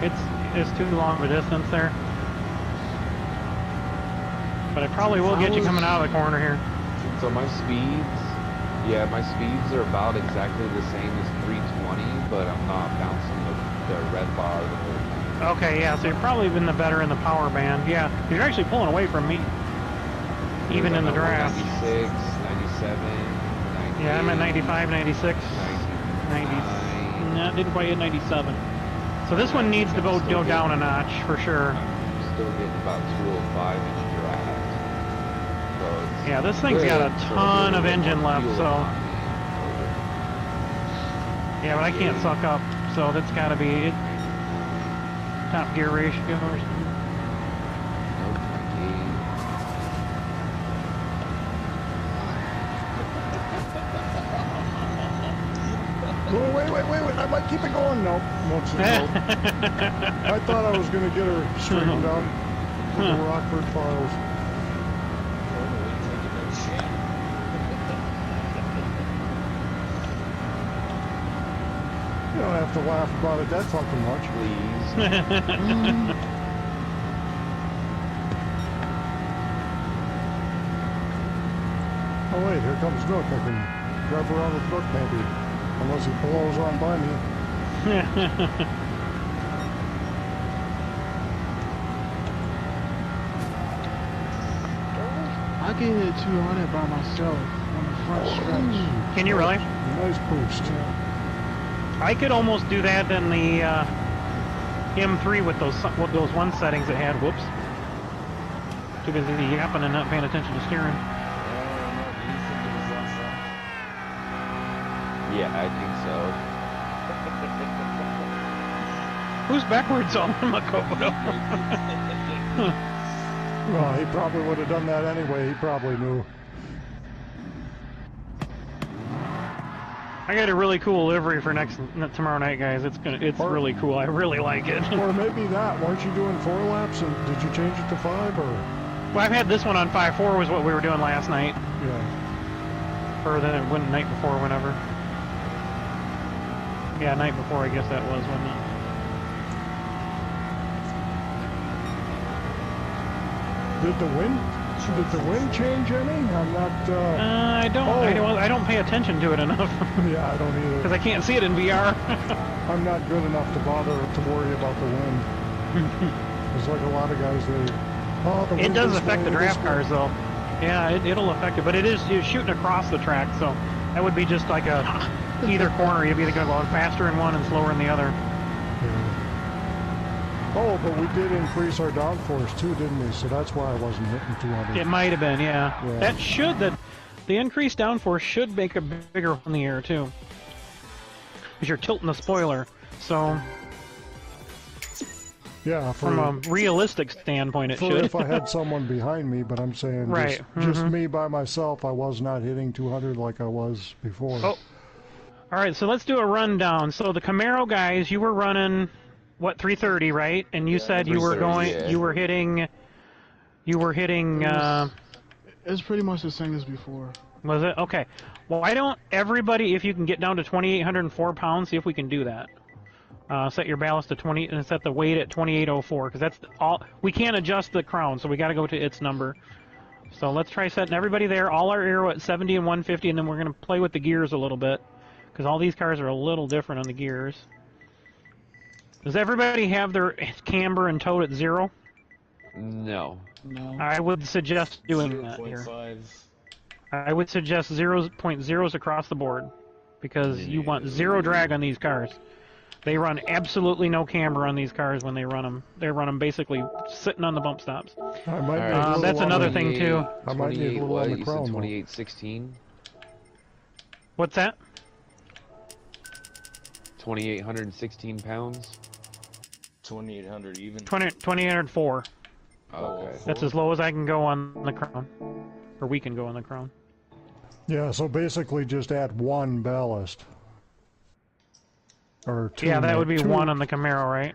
It's too long of a distance there. But I probably will get you coming out of the corner here. So my speeds are about exactly the same as 320, but I'm not bouncing the red bar the whole time. Okay, yeah, so you're probably been the better in the power band. Yeah, you're actually pulling away from me. Even in the draft. 96, 97, 98, Yeah, I'm at 95, 96, 90. 99. No, didn't quite hit 97. So this one needs to go down a notch for sure. I'm still getting about 205 in the draft. So Yeah, this thing's got a ton of engine left, so. Yeah, but I can't suck up, so that's got to be top gear ratio or something. Oh, wait, I might keep it going. Nope, won't see nope. I thought I was going to get her straightened out with the Rockford files. You don't have to laugh about it that fucking much. Please. Oh wait, here comes Nook. I can drive around with Nook maybe. Unless he blows on by me. I can hit 200 by myself on the front stretch. Can you really? Nice boost. I could almost do that in the M3 with those one settings it had. Whoops. Too busy yapping and not paying attention to steering. Yeah, I think so. Who's backwards on Makoto? Well, he probably would have done that anyway. He probably knew. I got a really cool livery for tomorrow night, guys. It's really cool. I really like it. Or maybe that. Weren't you doing 4 laps, and did you change it to 5, or? Well, I've had this one on 5.4 was what we were doing last night. Yeah. Or the night before, whenever. Yeah, night before, I guess that was, wasn't it? Did the wind change any? I'm not. I don't pay attention to it enough. Yeah, I don't either. Because I can't see it in VR. I'm not good enough to bother to worry about the wind. There's like a lot of guys the wind. It does affect the draft cars, though. Yeah, it'll affect it, but you're shooting across the track, so that would be just like either corner. You'd be either going to go faster in one and slower in the other. Yeah. Oh, but we did increase our downforce too, didn't we? So that's why I wasn't hitting 200. It might have been, yeah. The increased downforce should make a bigger hole in the air too, because you're tilting the spoiler. So, yeah, from a realistic standpoint, it should. If I had someone behind me, but I'm saying right. just me by myself, I was not hitting 200 like I was before. Oh, all right. So let's do a rundown. So the Camaro guys, you were running. What, 330, right? And you said you were going, yeah. you were hitting. It's pretty much the same as before. Was it? Okay. Well, why don't everybody, if you can get down to 2,804 pounds, see if we can do that. Set your ballast to 20, and set the weight at 2,804, because that's all. We can't adjust the crown, so we got to go to its number. So let's try setting everybody there. All our aero at 70 and 150, and then we're going to play with the gears a little bit, because all these cars are a little different on the gears. Does everybody have their camber and tow at 0? No. No. I would suggest doing that here. I would suggest 0.0s across the board, because you want 0 drag on these cars. They run absolutely no camber on these cars when they run them. They run them basically sitting on the bump stops. That's another thing too. I might need a little on the crown. 2816. What's that? 2,816 pounds. 2,800 even. 2,804. Okay. That's as low as I can go on the crown, or we can go on the crown. Yeah, so basically just add 1 ballast. Or 2. Yeah, that would be 1 on the Camaro, right?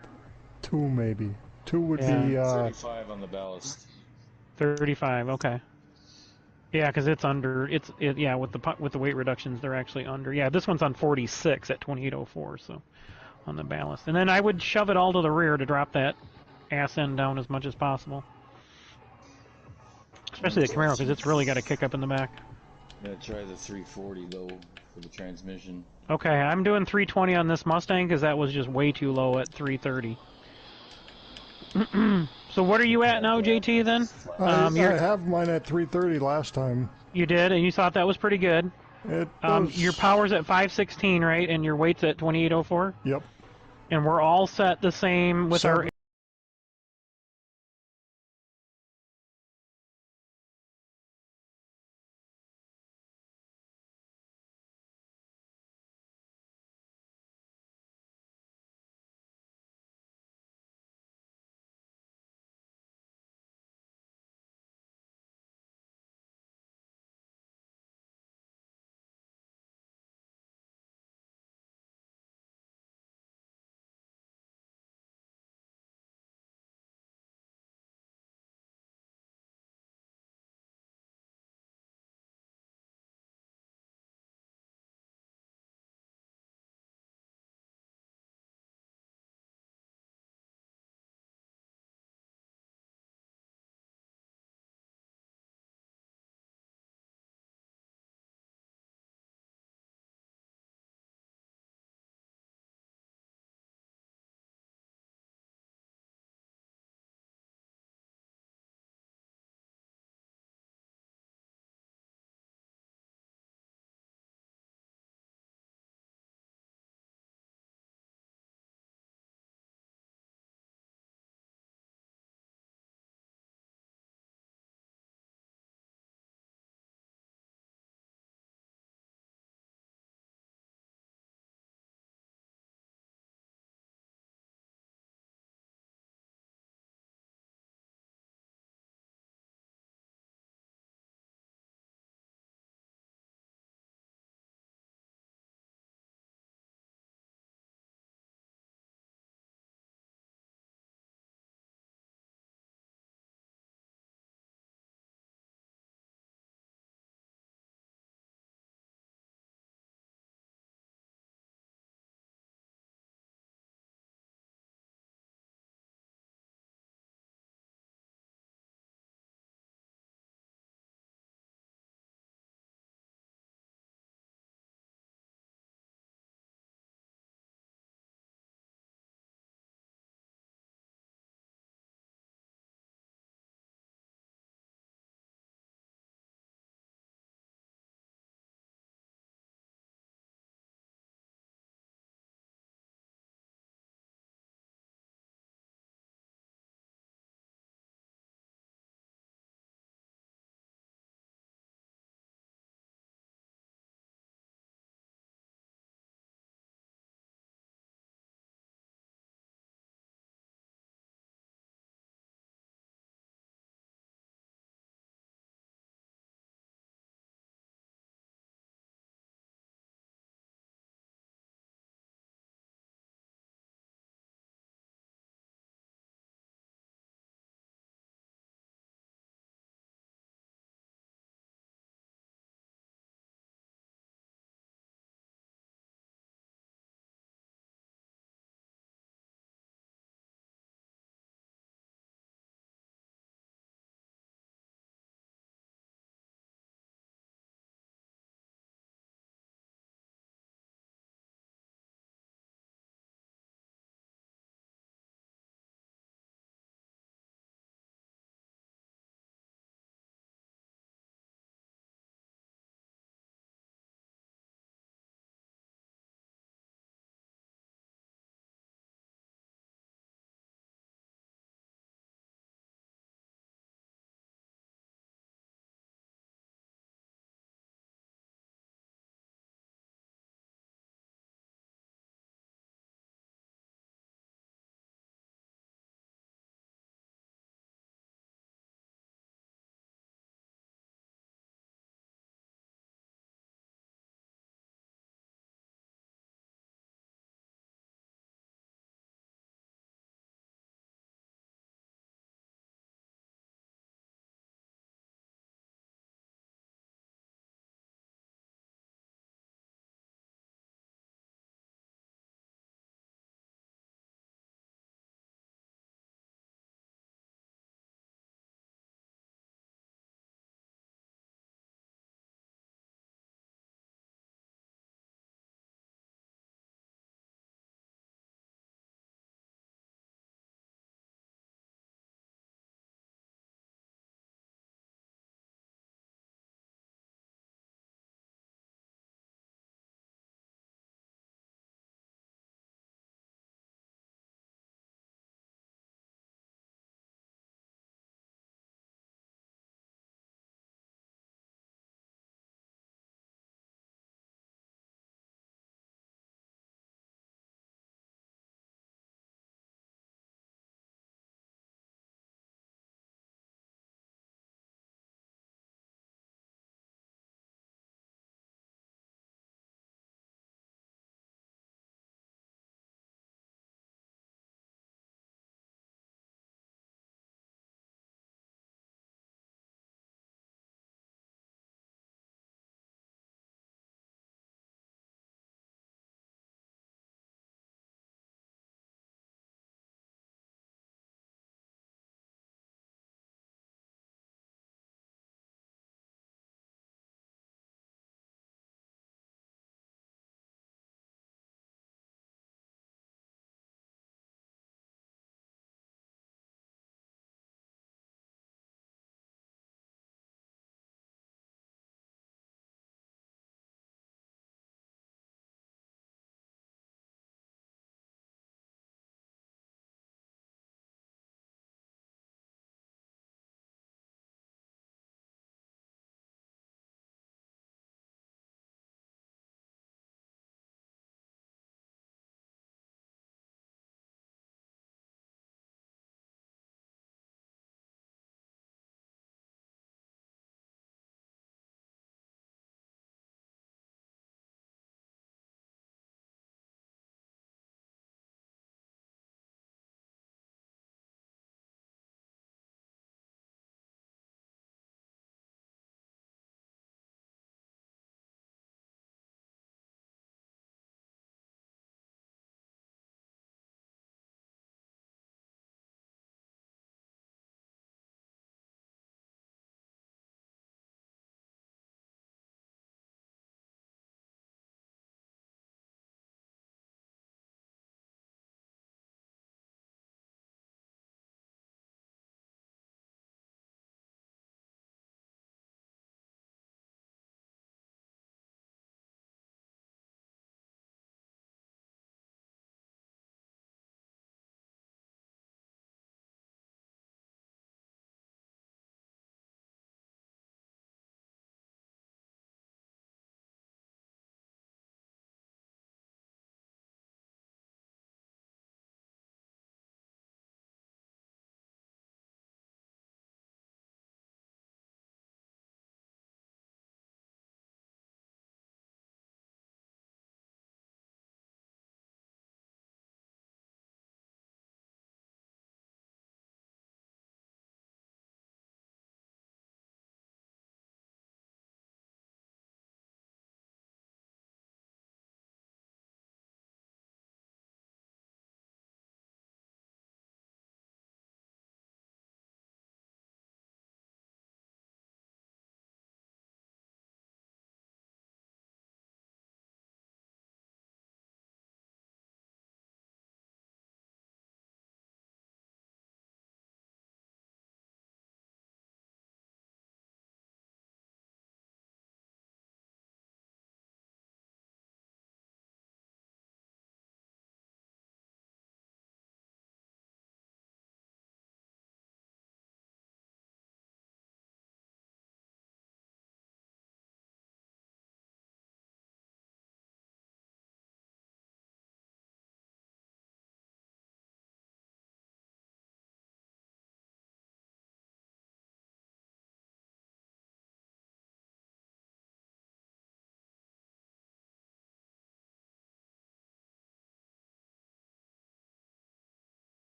2 maybe. 2 would be 35 on the ballast. 35. Okay. Yeah, because it's under. Yeah, with the weight reductions, they're actually under. Yeah, this one's on 46 at 2,804, so on the ballast. And then I would shove it all to the rear to drop that ass end down as much as possible. Especially the Camaro, because it's really got to kick up in the back. I'm gonna try the 340 though for the transmission. Okay, I'm doing 320 on this Mustang because that was just way too low at 330. So what are you at now, JT, then? I have mine at 330 last time. You did, and you thought that was pretty good. Your power's at 516, right? And your weight's at 2,804? Yep. And we're all set the same with our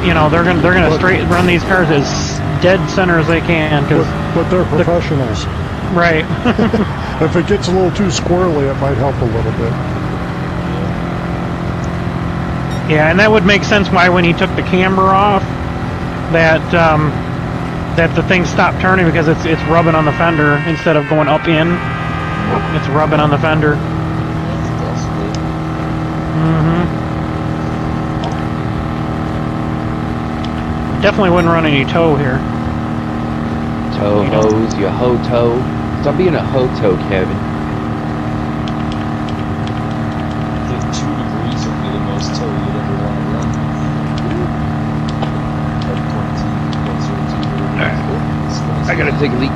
you know, they're gonna straight run these cars as dead center as they can, because but they're professionals. Right. If it gets a little too squirrely, it might help a little bit. Yeah, and that would make sense why when he took the camber off, that that the thing stopped turning, because it's rubbing on the fender instead of going up in. It's rubbing on the fender. Definitely wouldn't run any tow here. Tow hose, you ho-tow. Stop being a ho-tow, Kevin. 2 degrees would be the most tow you'd ever want to run. I gotta take a leak.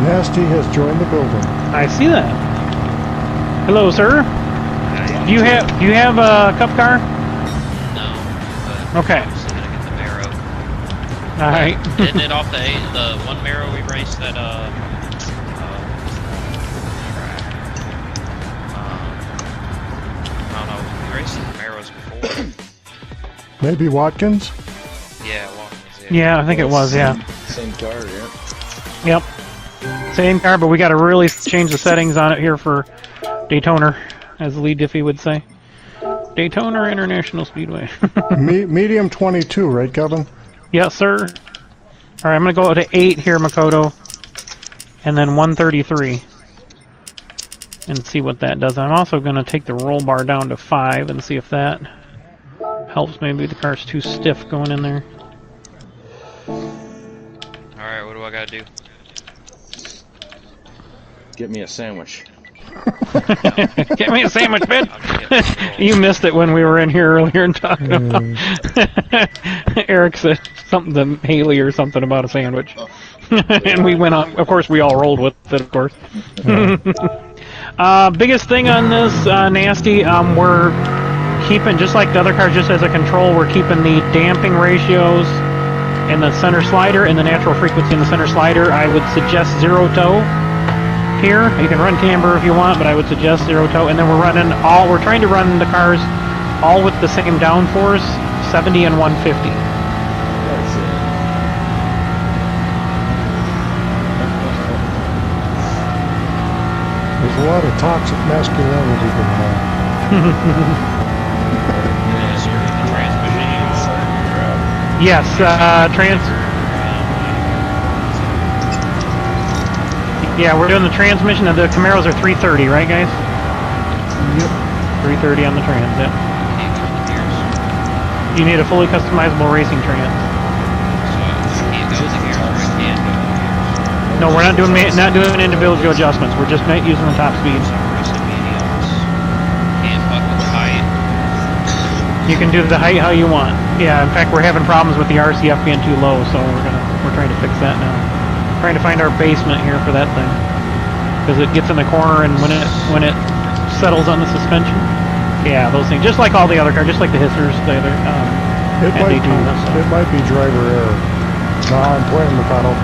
Nasty has joined the building. I see that. Hello, sir. Do you have a cup car? No. Okay. I'm just gonna get the Marrow. All right. Isn't it off the one Marrow we raced that I don't know. We raced the Marrows before. Maybe Watkins? Yeah, Watkins. Yeah, I think it was. Yeah. Same car, yeah. Yep. Same car, but we got to really change the settings on it here for Daytona, as Lee Diffie would say. Daytona International Speedway. Medium 22, right, Kevin? Yes, sir. All right, I'm going to go to 8 here, Makoto, and then 133, and see what that does. I'm also going to take the roll bar down to 5 and see if that helps. Maybe the car's too stiff going in there. Alright, what do I gotta do? Get me a sandwich. Get me a sandwich, bitch! You missed it when we were in here earlier and talking about Eric said something to Haley or something about a sandwich. And we went on, of course we all rolled with it, of course. Biggest thing on this, Nasty, we're keeping, just like the other cars, just as a control, we're keeping the damping ratios in the center slider and the natural frequency in the center slider. I would suggest 0 tow here. You can run camber if you want, but I would suggest 0 tow. And then we're trying to run the cars all with the same downforce, 70 and 150. That's it. There's a lot of toxic masculinity going on. Yes, yeah, we're doing the transmission, and the Camaros are 330, right, guys? Yep. 330 on the trans, yeah. You need a fully customizable racing trans. No, we're not doing individual adjustments. We're just using the top speed. You can do the height how you want. Yeah, in fact, we're having problems with the RCF being too low, so we're trying to fix that now. Trying to find our basement here for that thing, because it gets in the corner, and when it settles on the suspension, yeah, those things. Just like all the other cars, just like the hissers, the other. It might be driver error. No, I'm playing Mikado.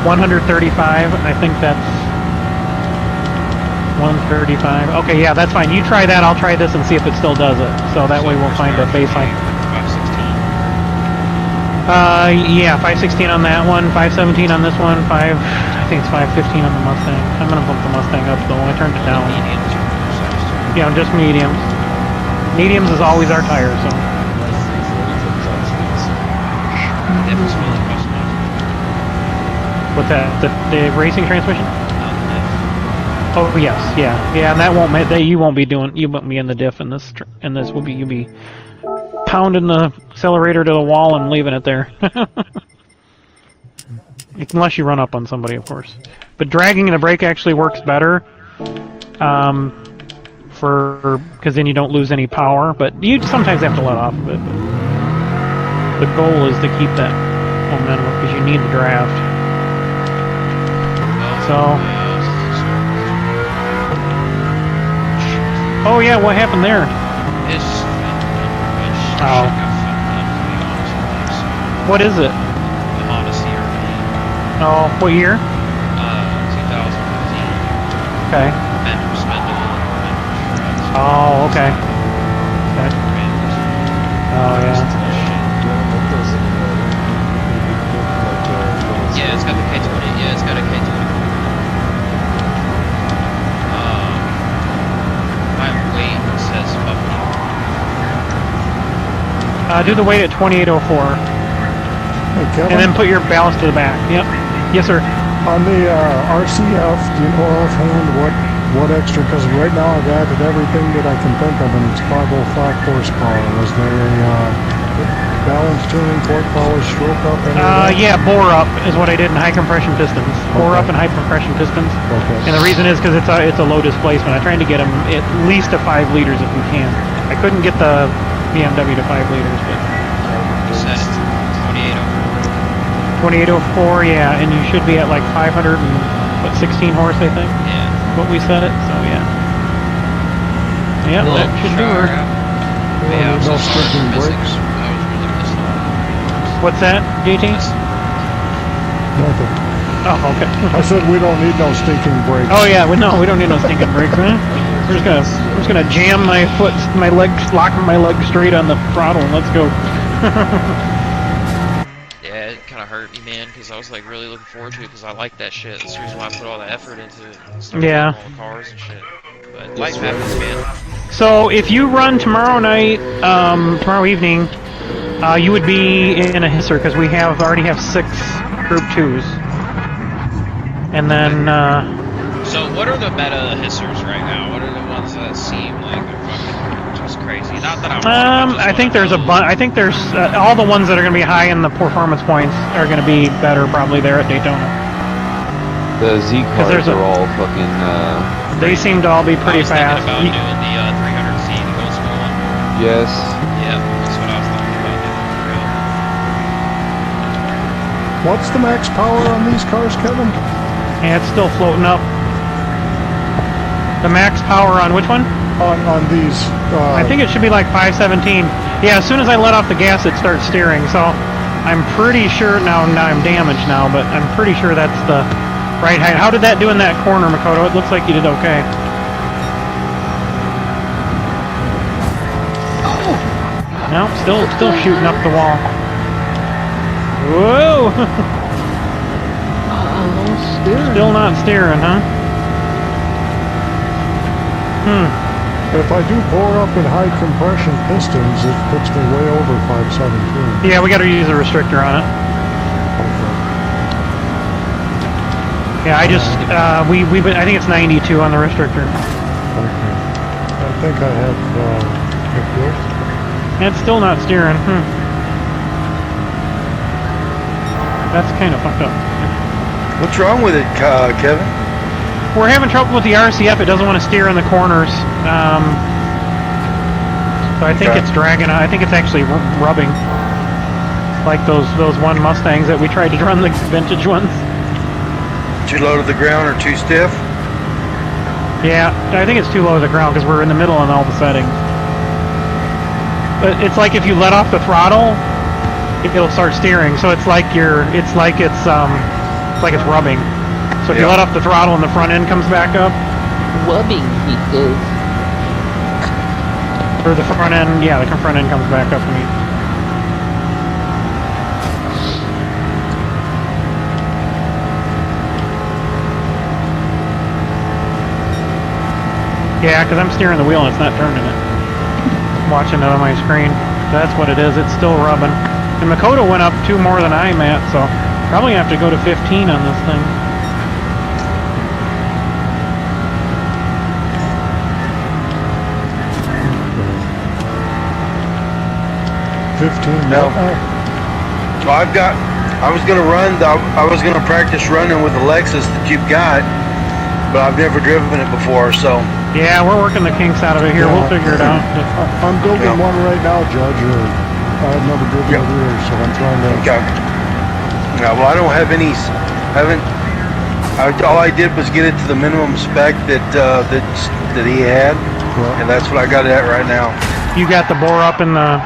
135. I think that's 135. Okay, yeah, that's fine. You try that. I'll try this and see if it still does it. So that way we'll find a baseline. 516. Yeah, 516 on that one, 517 on this one, I think it's 515 on the Mustang. I'm gonna bump the Mustang up though. I turned it down. Yeah, just mediums. Mediums is always our tire, so. What's that? The racing transmission? Oh yes, yeah, and that won't you won't be in the diff in this you'll be pounding the accelerator to the wall and leaving it there. Unless you run up on somebody, of course. But dragging the brake actually works better, because then you don't lose any power. But you sometimes have to let off of it. But the goal is to keep that momentum because you need the draft. So. Oh yeah, what happened there? Oh. What is it? The Honda CRV. Oh, what year? 2015. Okay. Fender spindle. Oh, okay. Oh, yeah. Yeah, it's got the K20. Yeah, it's got a K20. My weight says up. Do the weight at 2804. Hey, Kevin, And then put your balance to the back. Yep. Yes, sir. on the RCF, do you know offhand what extra? Because right now I've added everything that I can think of, and it's 505 horsepower. Was there a balance tuning, torque power, stroke up? Any of that? Yeah, bore up is what I did in high compression pistons. Bore up and high compression pistons. Okay. And the reason is because it's a low displacement. I'm trying to get them at least to 5 liters if we can. I couldn't get the BMW to 5 liters, but Set it to 2804. 2804, yeah, and you should be at like 516 horse, I think. Yeah. What we set it, so yeah. Yeah, that should do her. Yeah, I was No so sorry sticking for missing. brakes. I was really pissed off. What's that, JT? Nothing. Oh, okay. I said we don't need no stinking brakes. Oh yeah, we don't need no stinking brakes, huh? We're just gonna jam my foot, my legs, lock my leg straight on the throttle, and let's go. Yeah, it kind of hurt me, man, because I was like really looking forward to it because I like that shit. That's the reason why I put all the effort into it. And started Yeah. building all the cars and shit. But life happens, man. So if you run tomorrow night, tomorrow evening, you would be in a hisser because we already have 6 Group 2s, and then So what are the meta hissers right now? What are the ones that seem like they're fucking just crazy? Not that I'm. I think there's a bunch. I think there's all the ones that are going to be high in the performance points are going to be better probably there at Daytona. The Z cars there's a- are all fucking. They seem to all be I pretty was thinking fast. about doing the 300C, the old school one. Yes. Yeah, that's what I was thinking about doing for real. What's the max power on these cars, Kevin? Yeah, it's still floating up. The max power on which one? On these. I think it should be like 517. Yeah, as soon as I let off the gas, it starts steering. So I'm pretty sure now I'm damaged now, but I'm pretty sure that's the right height. How did that do in that corner, Makoto? It looks like you did okay. No, still shooting up the wall. Whoa! Still not steering, huh? If I do bore up in high compression pistons, it puts me way over 517. Yeah, we got to use a restrictor on it. Yeah, I just I think it's 92 on the restrictor. Okay. I think I have it built. It's still not steering. That's kind of fucked up. What's wrong with it, Kevin? We're having trouble with the RCF. It doesn't want to steer in the corners. So I think Okay. it's dragging. I think it's actually rubbing. Like those one Mustangs that we tried to run, the vintage ones. Too low to the ground or too stiff? Yeah, I think it's too low to the ground because we're in the middle on all the settings. But it's like if you let off the throttle, it'll start steering. So it's like it's like it's rubbing. So if you Yeah. let off the throttle and the front end comes back up, Rubbing, he says. or the front end, yeah, the front end comes back up. I mean. Yeah, because I'm steering the wheel and it's not turning it. I'm watching it on my screen. That's what it is. It's still rubbing. And Makoto went up 2 more than I'm at, so probably have to go to 15 on this thing. No. So I was gonna practice running with the Lexus that you've got, but I've never driven it before, so. Yeah, we're working the kinks out of it here. We'll figure it out. I'm building Yeah. one right now, Judge. I've never driven Yeah. it either, so I'm trying to. Okay. Yeah, well, I don't have any. All I did was get it to the minimum spec that he had, Yeah. and that's what I got it at right now. You got the bore up in the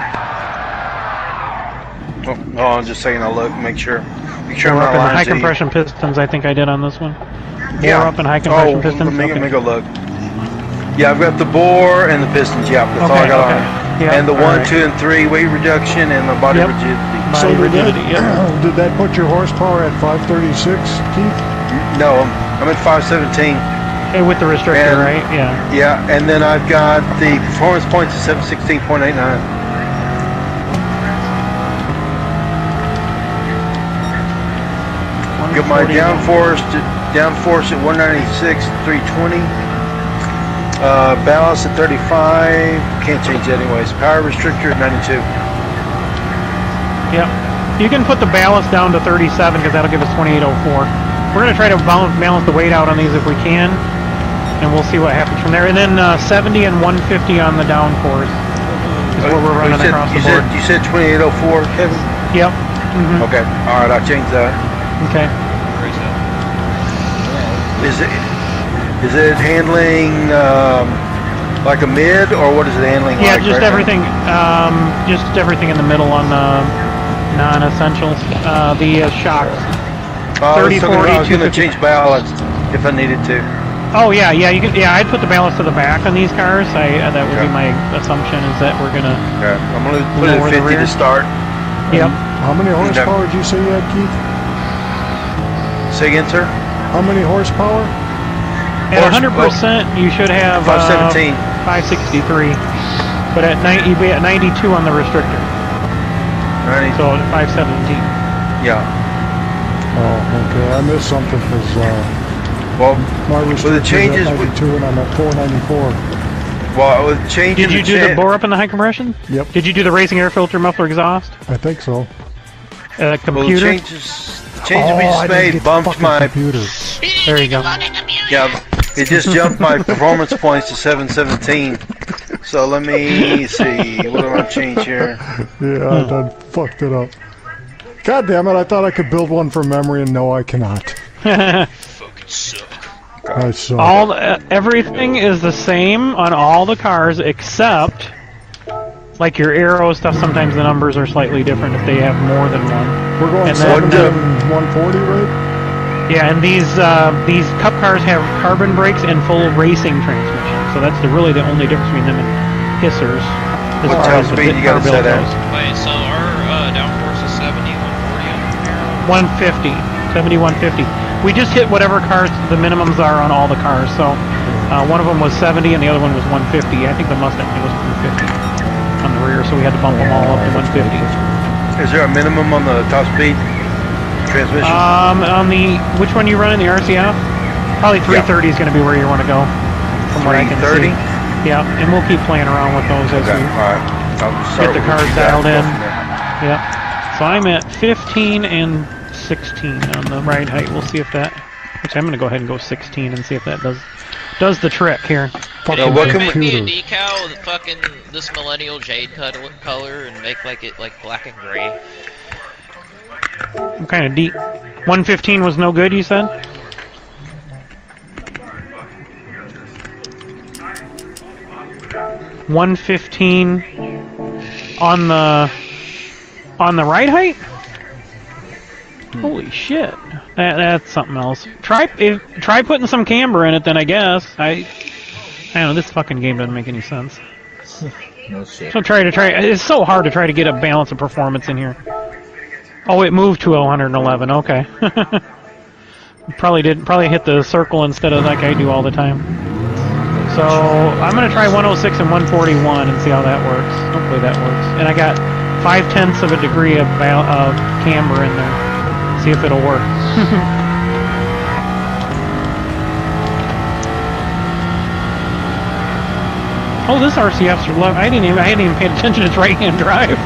Oh, I'm just saying. I'll look, make sure I'm bore not up in the lying high to you. compression pistons. I think I did on this one. Bore Yeah. up in high compression pistons. Let me Okay. go look. Yeah, I've got the bore and the pistons. Yeah, that's all I got on. Yep, And the all 1, right. 2, and 3 weight reduction and the body Yep. rigidity. So Body rigidity, yep. did that put your horsepower at 536, Keith? No, I'm at 517. Hey, with the restrictor, And- right? Yeah. Yeah, and then I've got the performance points at 716.89. Got my downforce at 196, 320. Ballast at 35. Can't change that anyways. Power restrictor at 92. Yep. You can put the ballast down to 37 because that'll give us 2804. We're going to try to balance the weight out on these if we can, and we'll see what happens from there. And then 70 and 150 on the downforce is what we're running across the board. You said 2804, Kevin? Yep. Mm-hmm. Okay. All right, I'll change that. Okay. Is it handling like a mid, or what is it handling? Yeah, like just right everything. Just everything in the middle on the non-essentials. The shocks. now? 30, 40, I was going to 250. change ballast if I needed to. Oh yeah, you can. Yeah, I'd put the ballast to the back on these cars. That would be my assumption is that we're gonna. Okay. I'm going to put it Lower at the 50 to rear. start. Yep. How many horsepower did you say you had, Keith? Say again, sir? How many horsepower? At 100%, you should have 517. 563. But at you'd be at 92 on the restrictor. 90. So 517. Yeah. Oh, okay. I missed something because Well, my with the restrictor's changes, at 92 and I'm at 494. well, with changing Did you do the bore up in the high compression? Yep. Did you do the racing air filter muffler exhaust? I think so. Well, the Computer? changes we I just didn't made get the bumped fucking my computer. There you go. yeah. It just jumped my performance points to 717. So let me see. What do I change here? Yeah, I done fucked it up. God damn it! I thought I could build one from memory, and no, I cannot. Fucking suck. I suck. Everything is the same on all the cars except like your aero stuff. Sometimes the numbers are slightly different if they have more than one. We're going And 70 then, and 140, right? Yeah, and these Cup cars have carbon brakes and full racing transmission. So that's really the only difference between them and hissers. As What far top as the speed you gotta car build set at? goes. Wait, so our downforce is 70, 140 on the Camaro? 150, 70, 150. We just hit whatever cars the minimums are on all the cars. So one of them was 70 and the other one was 150. I think the Mustang was 150 on the rear, so we had to bump them all up to 150. Is there a minimum on the top speed transmission? On the which one you running, the RCF? Probably 330 is going to be where you want to go, from what I can 330? see. Yeah, and we'll keep playing around with those as Okay, we all right. I'll start get the with cars what you got, dialed go in. from there. Yep. So I'm at 15 and 16 on the ride height. We'll see if that. Actually, I'm going to go ahead and go 16 and see if that does the trick here. Fucking what Can can you make me a computers. decal with fucking this millennial jade color and make it like black and gray? I'm kind of deep. 115 was no good, you said? $115 on the ride height? Holy shit. That's something else. Try putting some camber in it then, I guess. I don't know, this fucking game doesn't make any sense. No shit. So it's so hard to try to get a balance of performance in here. Oh, it moved to 111, okay. Probably hit the circle instead of like I do all the time. So I'm gonna try 106 and 141 and see how that works. Hopefully that works. And I got 0.5 of a degree of camber in there. See if it'll work. Oh, this RCF's left. I hadn't even paid attention to its right-hand drive.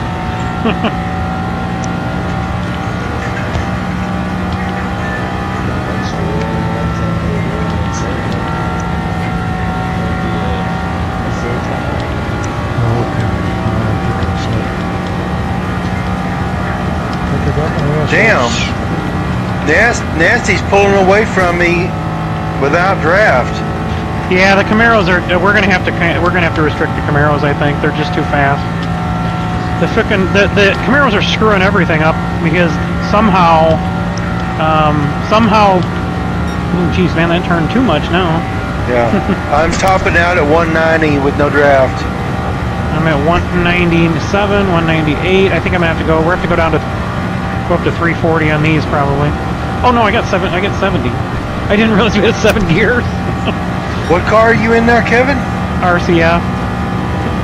Damn. Nasty's pulling away from me without draft. Yeah, the Camaros are. We're gonna have to restrict the Camaros. I think they're just too fast. The Camaros are screwing everything up because somehow. Oh, geez, man, that turned too much now. Yeah. I'm topping out at 190 with no draft. I'm at 197, 198. I think I'm gonna have to go. We're have to go down to go up to 340 on these probably. Oh no, I got 70. I didn't realize we had 7 gears. What car are you in there, Kevin? RCF.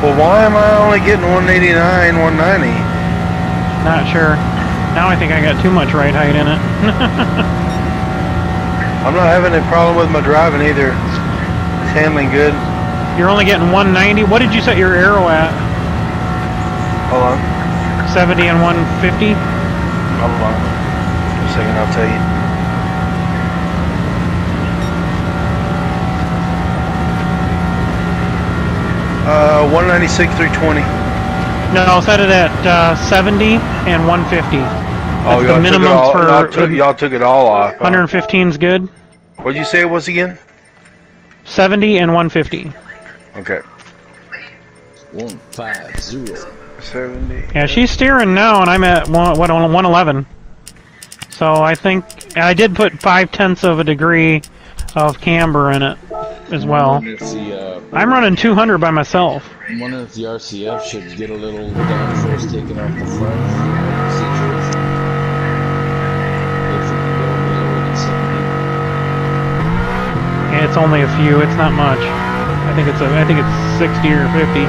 Well, why am I only getting 189, 190? Not sure. Now I think I got too much ride height in it. I'm not having a problem with my driving either. It's handling good. You're only getting 190. What did you set your aero at? Hold on. 70 and 150? Hold on. Just a second, I'll tell you. 196, 320. No, set it at 70 and 150. That's the minimum for... Y'all took it all off. 115 is good. What did you say it was again? 70 and 150. Okay. 150. 70. Yeah, she's steering now, and I'm at 111. So I think I did put 0.5 of a degree of camber in it as well. I'm running 200 by myself. I'm wondering if the RCF should get a little downforce taken off the front situation. If it can go lower than 70. Yeah, it's only a few. It's not much. I think it's 60 or 50.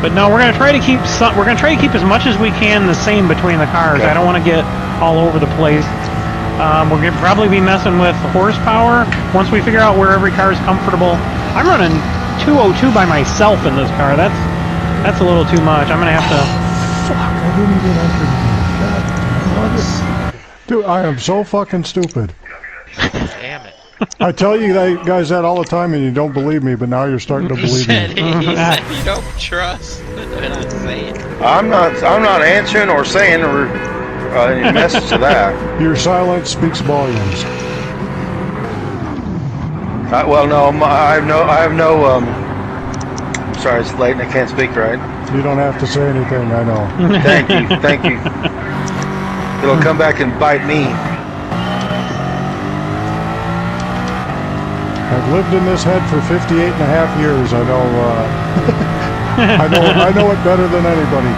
But no, we're gonna try to keep as much as we can the same between the cars. Okay. I don't want to get all over the place. We're gonna probably be messing with horsepower once we figure out where every car is comfortable. I'm running 202 by myself in this car. That's a little too much. I'm gonna have to. Fuck! I didn't even enter. Dude, I am so fucking stupid. Damn it. I tell you guys that all the time, and you don't believe me. But now you're starting to believe me. He said you don't trust. And I say it. I'm not answering or saying or any message to that. Your silence speaks volumes. Well, no, I have no. I'm sorry, it's late and I can't speak right. You don't have to say anything. I know. Thank you. It'll come back and bite me. I've lived in this head for 58 and a half years. I know. I know it better than anybody.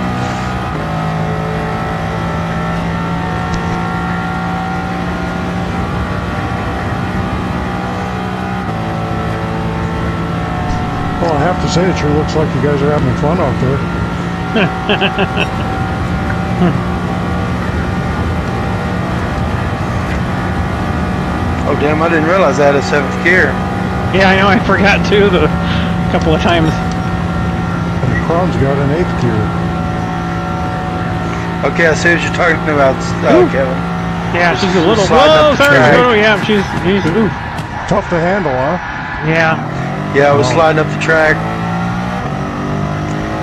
Well, I have to say, it sure looks like you guys are having fun out there. Oh damn! I didn't realize I had a 7th gear. Yeah, I know. I forgot too a couple of times. And the Crown's got an 8th gear. Okay, I see what you're talking about, Kevin. Yeah, she's a little. Sliding Whoa, up the sorry. track. Oh, yeah, she's oof. Tough to handle, huh? Yeah. Yeah, I was sliding up the track,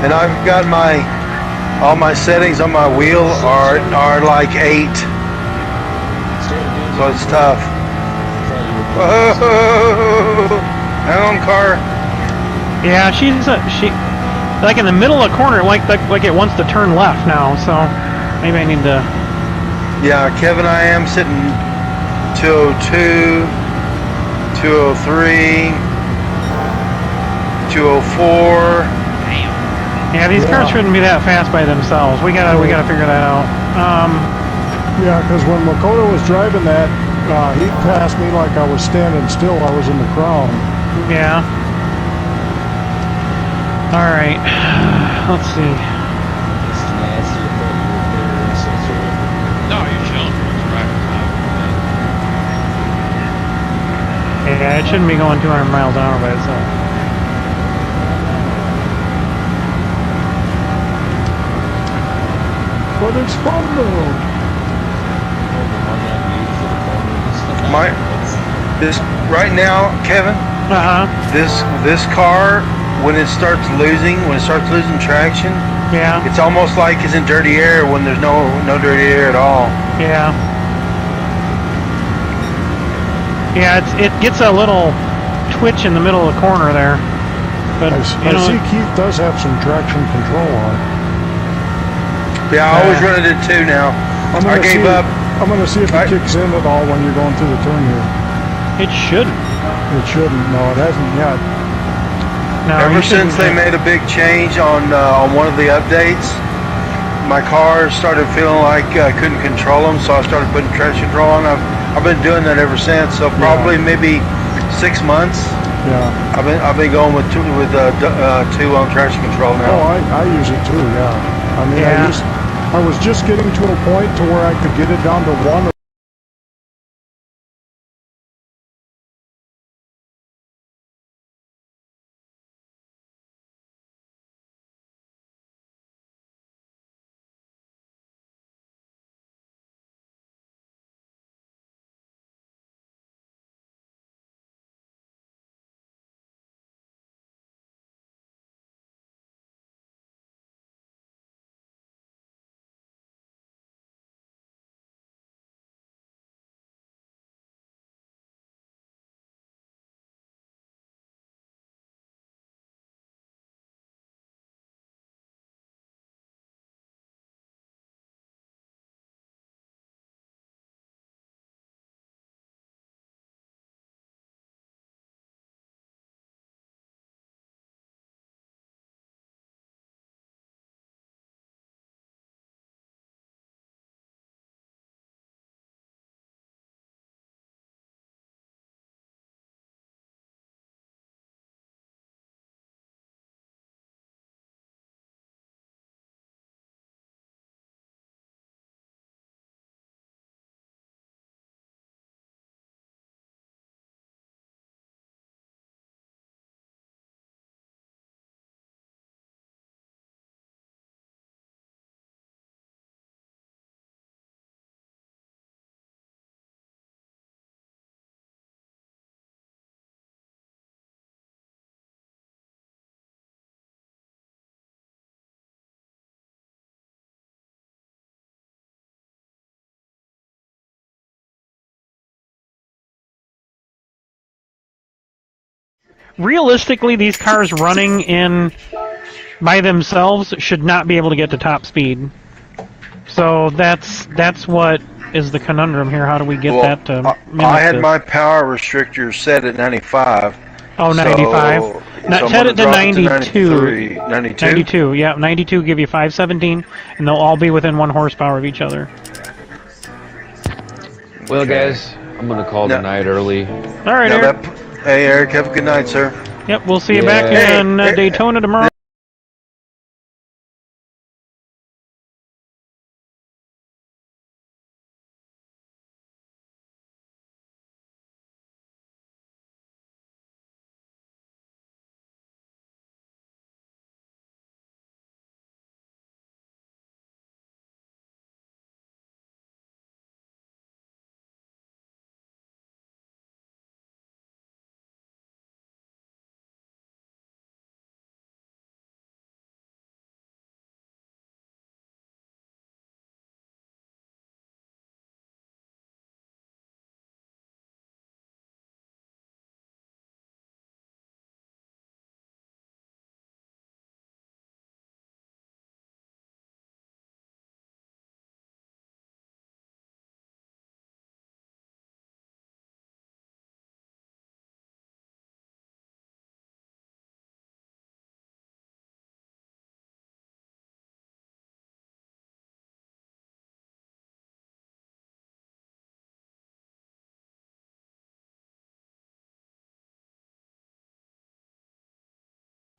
and I've got all my settings on my wheel are like 8, so it's tough. Whoa! Hang on, car. Yeah, she like in the middle of the corner, like it wants to turn left now. So maybe I need to. Yeah, Kevin, I am sitting 202, 203, 204. Yeah, these cars shouldn't be that fast by themselves. We gotta figure that out. Yeah, because when Makoto was driving that, he passed me like I was standing still. I was in the Crown. Yeah. All right. Let's see. No, you're chilling for the driver's out. Yeah, it shouldn't be going 200 miles an hour by itself. But it's fun though. Right now, Kevin. This car, when it starts losing traction. Yeah. It's almost like it's in dirty air when there's no dirty air at all. Yeah. Yeah, it gets a little twitch in the middle of the corner there. But I see Keith does have some traction control on. Yeah, I always run it at 2 now. I gave up. I'm going to see if it kicks in at all when you're going through the turn here. It shouldn't. It shouldn't. No, it hasn't yet. No, Ever since they made a big change on one of the updates, my car started feeling like I couldn't control them, so I started putting traction control on. I've been doing that ever since. So probably maybe 6 months. Yeah. I've been going with two on traction control now. Oh, I use it too. Yeah. I mean, I was just getting to a point to where I could get it down to one. Realistically, these cars running in by themselves should not be able to get to top speed. So that's what is the conundrum here. How do we get that to mimic I had this? my power restrictor set at 95. Oh, 95. So Set it to 92. 92? 92, yeah. 92 give you 517, and they'll all be within 1 horsepower of each other. Well, guys, I'm going to call the night early. All right, Eric. Hey, Eric, have a good night, sir. Yep, we'll see you back in Daytona tomorrow.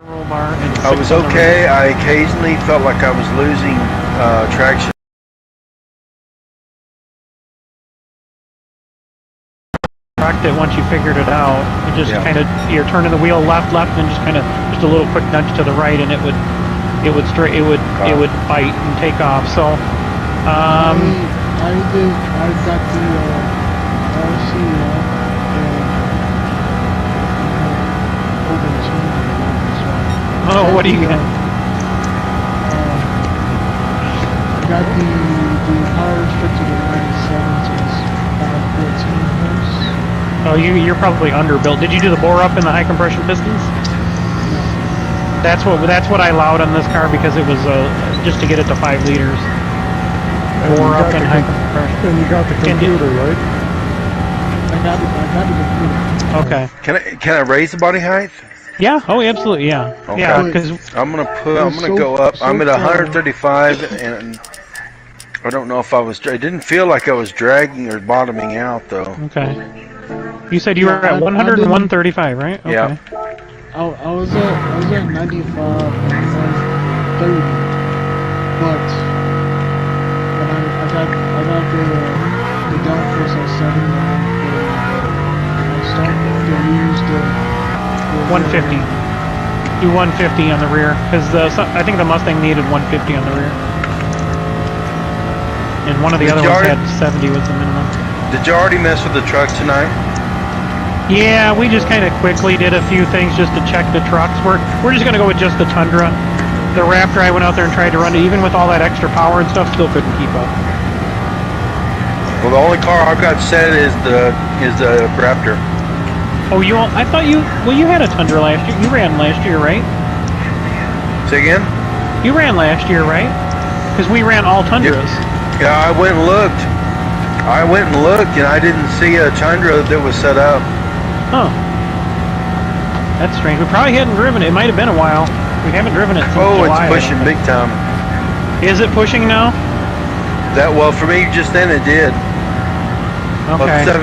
I was okay. I occasionally felt like I was losing traction. It once you figured it out, you just kind of you're turning the wheel left, and then just kind of just a little quick nudge to the right, and it would bite and take off. So I got the RC oh, what do you got? I got the power restricted to 97, so it's 514 horse. Oh, you're probably underbuilt. Did you do the bore up in the high compression pistons? No. That's what I allowed on this car because it was just to get it to 5 liters. Bore up and high compression. And you got the computer, right? I got the computer. Okay. Can I raise the body height? Yeah. Oh, absolutely. Yeah. Okay. Yeah. Because I'm gonna go up. I'm at 135, and I don't know if I was. It didn't feel like I was dragging or bottoming out though. Okay. You said you were at 100 and 135, right? Okay. Yeah. I was at 95 and 130, but I got the downforce at 70 and I started to lose the 150. Do 150 on the rear, because I think the Mustang needed 150 on the rear, and one of the other ones had 70 was the minimum. Did you already mess with the truck tonight? Yeah, we just kind of quickly did a few things just to check the trucks. We're just gonna go with just the Tundra. The Raptor, I went out there and tried to run it, even with all that extra power and stuff, still couldn't keep up. Well, the only car I've got set is the Raptor. Oh, I thought you had a Tundra last year. You ran last year, right? Say again? You ran last year, right? Because we ran all Tundras. Yeah, I went and looked. And I didn't see a Tundra that was set up. Huh. That's strange. We probably hadn't driven it. It might have been a while. We haven't driven it since July. It's pushing big time. Is it pushing now? Well, for me, just then it did. Okay. About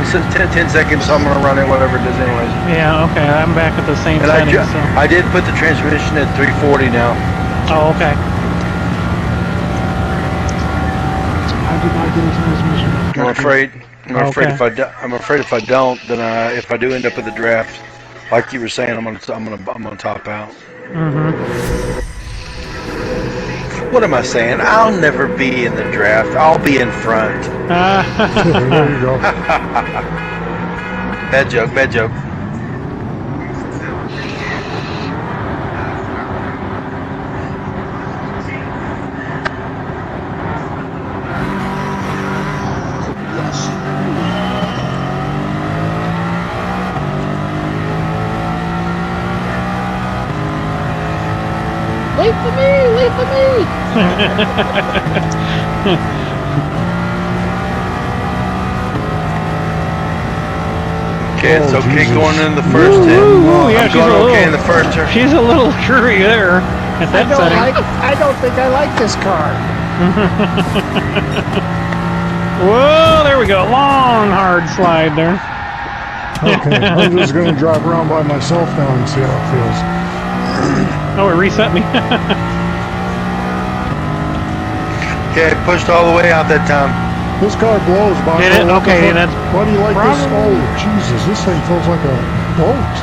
10 seconds, so I'm going to run it, whatever it does anyways. Yeah, okay. I'm back at the same settings. I did put the transmission at 340 now. Oh, okay. I did not get a transmission. I'm afraid if I don't, then if I do end up with the draft, like you were saying, I'm gonna top out. Mm-hmm. What am I saying? I'll never be in the draft. I'll be in front. There you go. Bad joke. Wait for me! Okay, it's okay going in the first hit. Yeah, I'm going okay in the first turn. She's a little shrewy there at that setting. I don't think I like this car. Whoa, there we go. Long, hard slide there. Okay, I'm just going to drive around by myself now and see how it feels. Oh, it reset me. Okay, I pushed all the way out that time. This car blows, Bob. Did it? Okay, that's... Why do you like this? Oh, Jesus, this thing feels like a boat.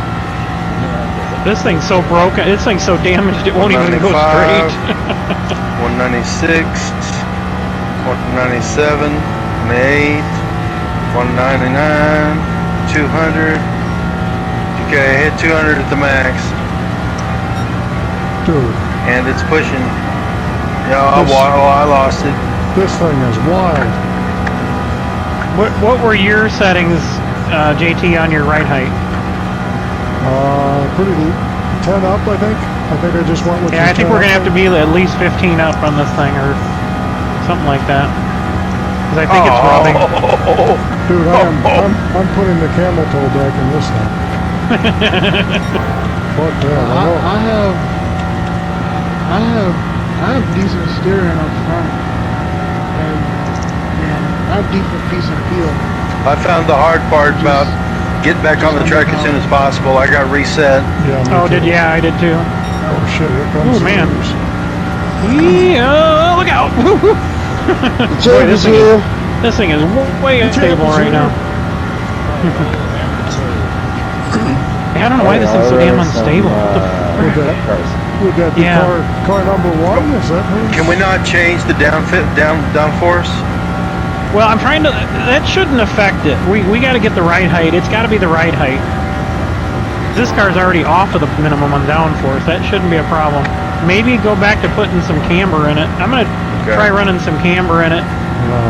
This thing's so broken. This thing's so damaged it won't even go straight. 196, 197, 198, 199, 200. Okay, I hit 200 at the max. Dude. And it's pushing. Yeah, I lost it. This thing is wild. What were your settings, JT, on your ride height? Pretty 10 up, I think. I think I just went with. Yeah, I think we're gonna have to be at least 15 up on this thing, or something like that. Because I think it's rubbing. Dude, I'm putting the camel toe deck in this thing. What the hell? I have decent steering up front, and I have decent feel. I found the hard part about getting back on the track as soon as possible. I got reset. Yeah. I did too. Oh shit! Here comes. Oh man. Look out! Boy, this thing is way unstable right now. I don't know why this thing's so damn unstable. Would that be car number one? Is that her? Can we not change the down force? Well, I'm trying to. That shouldn't affect it. We got to get the ride height. It's got to be the ride height. This car's already off of the minimum on downforce. That shouldn't be a problem. Maybe go back to putting some camber in it. I'm gonna try running some camber in it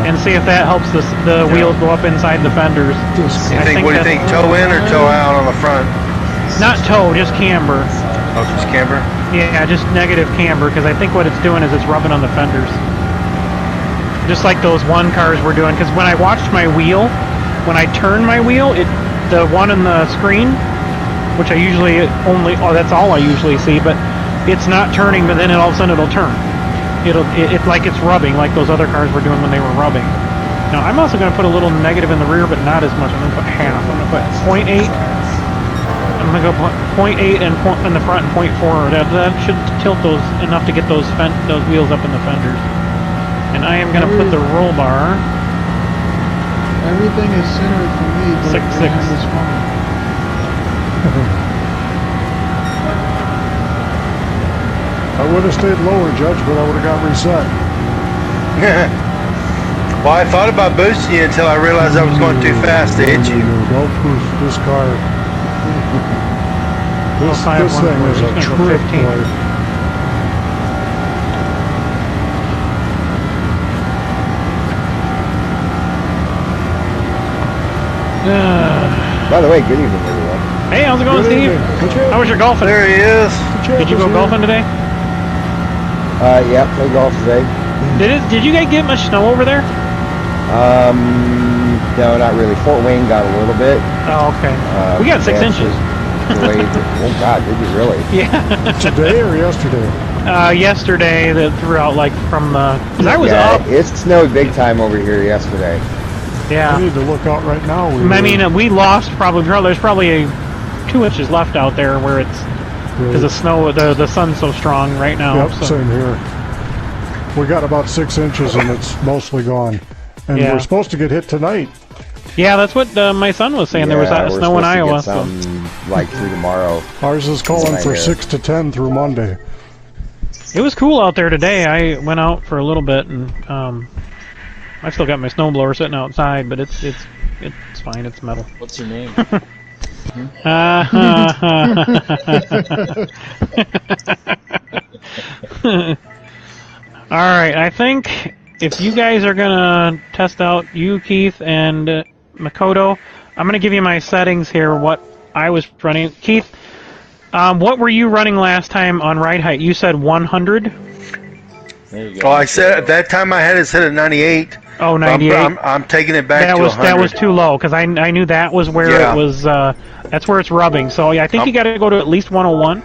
and see if that helps the wheels go up inside the fenders. What do you think? Toe in or toe out on the front? Not toe, just camber. Oh, just camber? Yeah, just negative camber, because I think what it's doing is it's rubbing on the fenders. Just like those one cars were doing, because when I watched my wheel, when I turn my wheel, the one on the screen, which I usually that's all I usually see, but it's not turning, but then all of a sudden it'll turn. It's like it's rubbing, like those other cars were doing when they were rubbing. Now, I'm also going to put a little negative in the rear, but not as much. I'm going to put half. I'm going to put 0.8. I'm going to go 0.8 and in the front and 0.4. That should tilt those enough to get those wheels up in the fenders. And I am going to put the roll bar. Everything is centered for me, but 6.6. is fine. I would have stayed lower, Judge, but I would have got reset. Well, I thought about boosting you until I realized I was going too fast to hit you. Don't boost this car. This thing is a trip, boy. By the way, good evening, everyone. Hey, how's it going, Steve? How was your golfing? There he is. Did you go golfing today? Yeah, played golf today. Did you guys get much snow over there? No, not really. Fort Wayne got a little bit. Oh, okay. We got 6 inches. Oh God, did you really? Yeah. Today or yesterday? Yesterday, that threw out like from the. Cause I was up. It snowed big time over here yesterday. I need to look out right now. I mean, we lost there's probably 2 inches left out there where it's because the snow, the sun's so strong right now. Yep, same here. We got about 6 inches and it's mostly gone. And we're supposed to get hit tonight. Yeah, that's what my son was saying. There was snow in Iowa. Like through tomorrow. Ours is calling for 6 to 10 through Monday. It was cool out there today. I went out for a little bit and I still got my snowblower sitting outside, but it's fine. It's metal. What's your name? All right, I think if you guys are gonna test out you, Keith, and Makoto, I'm gonna give you my settings here. What I was running, Keith. What were you running last time on ride height? You said 100. There you go. Well, I said at that time I had it set at 98. Oh, 98. I'm taking it back to 100. That was too low because I knew that was where it was. That's where it's rubbing. So yeah, I think you got to go to at least 101.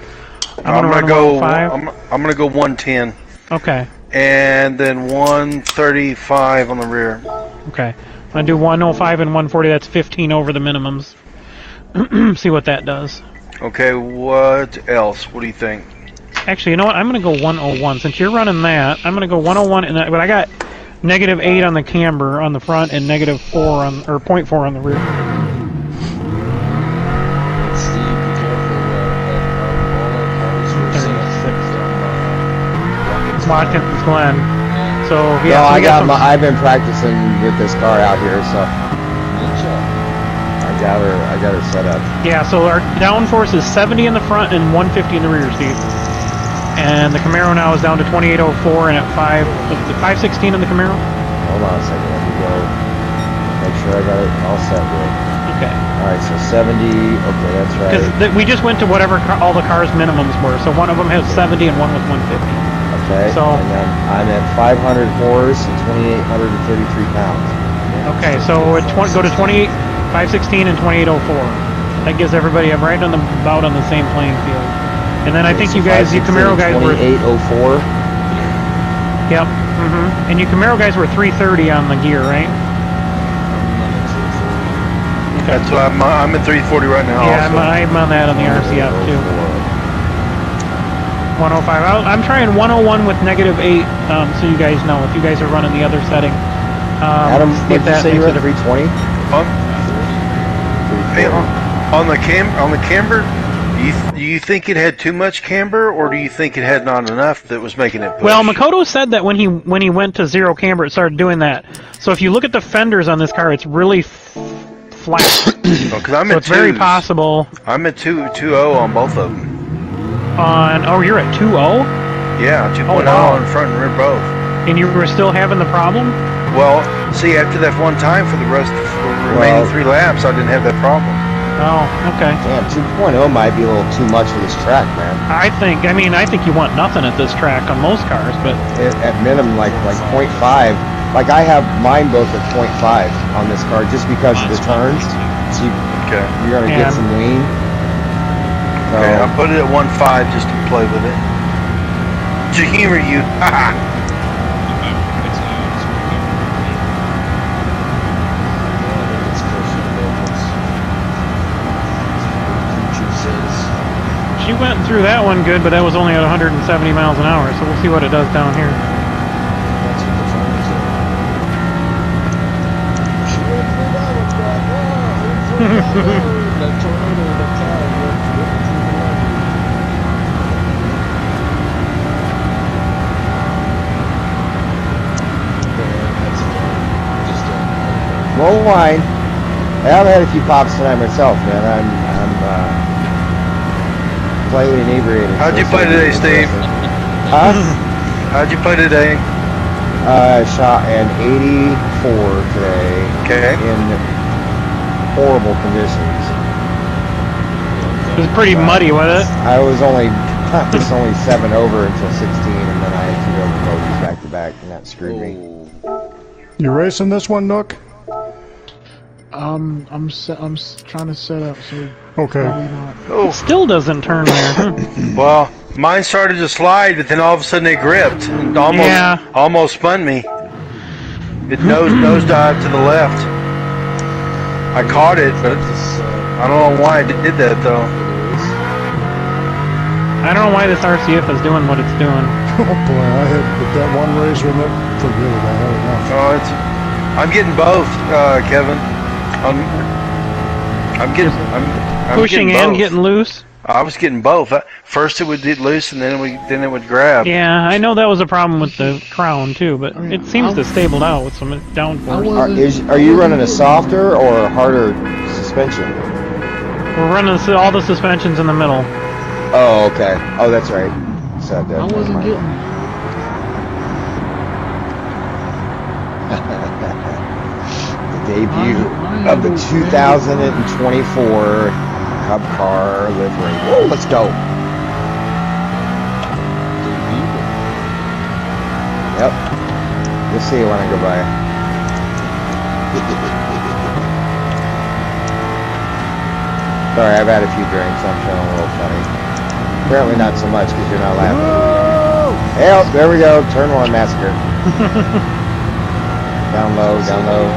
I'm gonna go. I'm gonna go 110. Okay. And then 135 on the rear. Okay. I'm gonna do 105 and 140. That's 15 over the minimums. See what that does. Okay. What else? What do you think? Actually, you know what? I'm gonna go 101 since you're running that. I'm gonna go 101, but I got -8 on the camber on the front and -4 on or 0.4 on the rear. Steve, be careful. Watkins Glen. So yeah. Well, I've been practicing with this car out here, so I got her set up. Yeah. So our downforce is 70 in the front and 150 in the rear, Steve. And the Camaro now is down to 2804 and at 516 in the Camaro. Hold on a second. Let me go make sure I got it all set here. Okay. All right. So 70. Okay, that's right. Because we just went to whatever all the cars' minimums were. So one of them has 70 and one was 150. Okay. So and then I'm at 500 horse and 2,833 pounds. Okay. So go to 28, 516 and 2804. That gives everybody right on about on the same playing field. And then I think you guys, you Camaro guys were 2804. Yep. And you Camaro guys were 330 on the gear, right? Okay. That's what I'm at 340 right now. Yeah, I'm on that on the RCF too. 105. I'm trying 101 with -8, so you guys know if you guys are running the other setting. Adam, did you say you were at 320? On the camber. Do you think it had too much camber, or do you think it had not enough that was making it push? Well, Makoto said that when he went to 0 camber, it started doing that. So if you look at the fenders on this car, it's really flat. So it's very possible. I'm at 2.0 on both of them. You're at 2.0? Yeah, 2.0 on front and rear both. And you were still having the problem? Well, see, after that one time for the remaining 3 laps, I didn't have that problem. Oh, okay. Damn, 2.0 might be a little too much for this track, man. I think you want nothing at this track on most cars, but at minimum, like 0.5 Like I have mine both at 0.5 on this car just because of the turns. So you're gonna get some lean. Okay, I'll put it at 1.5 just to play with it. To humor you. She went through that one good, but that was only at 170 miles an hour, so we'll see what it does down here. Low line. I've had a few pops tonight myself, man. I'm slightly inebriated. How'd you play today, Steve? Huh? How'd you play today? I shot an 84 today. Okay. In horrible conditions. It was pretty muddy, wasn't it? I was only 7 over until 16, and then I had 2 over bogeys back to back, and that screwed me. You racing this one, Nook? I'm trying to set up, so okay. It still doesn't turn there. Well, mine started to slide, but then all of a sudden it gripped and almost spun me. It nosedived to the left. I caught it, but I don't know why it did that though. I don't know why this RCF is doing what it's doing. Oh boy, I had that one race with it. Forget it. I had enough. Oh, I'm getting both, Kevin. I'm getting pushing and getting loose. I was getting both. First it would get loose, and then it would grab. Yeah, I know that was a problem with the Crown too, but it seems to stabled out with some downforce. Are you running a softer or a harder suspension? We're running all the suspensions in the middle. Oh, okay. Oh, that's right. So I wasn't getting. Debut of the 2024 Cup car livery. Whoa, let's go. Yep. You'll see it when I go by. Sorry, I've had a few drinks. I'm feeling a little funny. Apparently not so much because you're not laughing. Hey, there we go. Turn 1 massacre. Down low, down low.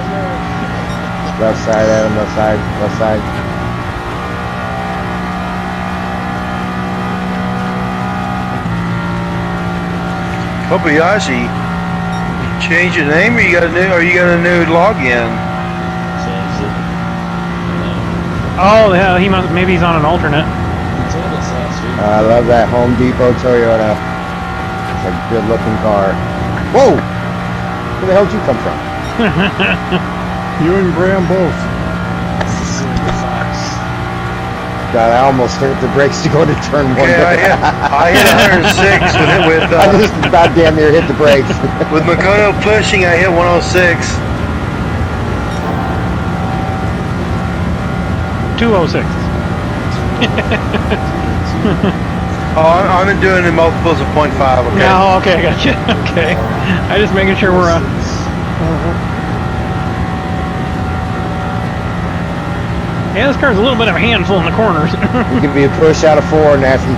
Left side, Adam, left side, left side. Kobayashi, change your name, or you got a new login? Oh, yeah, maybe he's on an alternate. I love that Home Depot Toyota. It's a good-looking car. Whoa! Where the hell did you come from? You and Graham both. God, I almost hit the brakes to go to turn 1. Yeah, I hit 106 with I just about damn near hit the brakes. With Makoto pushing, I hit 106. 206. Oh, I'm doing in multiples of 0.5. Okay. No, okay, I got you. Okay, I just making sure we're. Yeah, this car's a little bit of a handful in the corners. Give me a push out of 4, Nathan.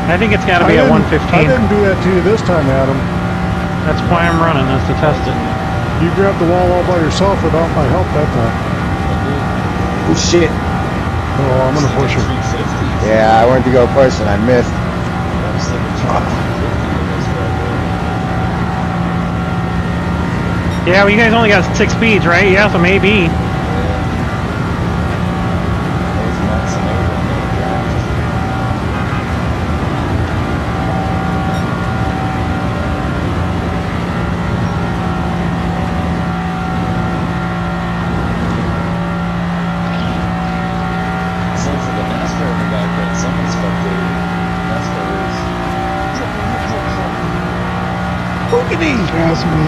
I think it's got to be at 115. I didn't do that to you this time, Adam. That's why I'm running this to test it. You grabbed the wall all by yourself without my help that time. Oh shit. Oh, I'm gonna push him. Yeah, I went to go push and I missed. Yeah, well, you guys only got 6 speeds, right? Yeah, so maybe. Pass me.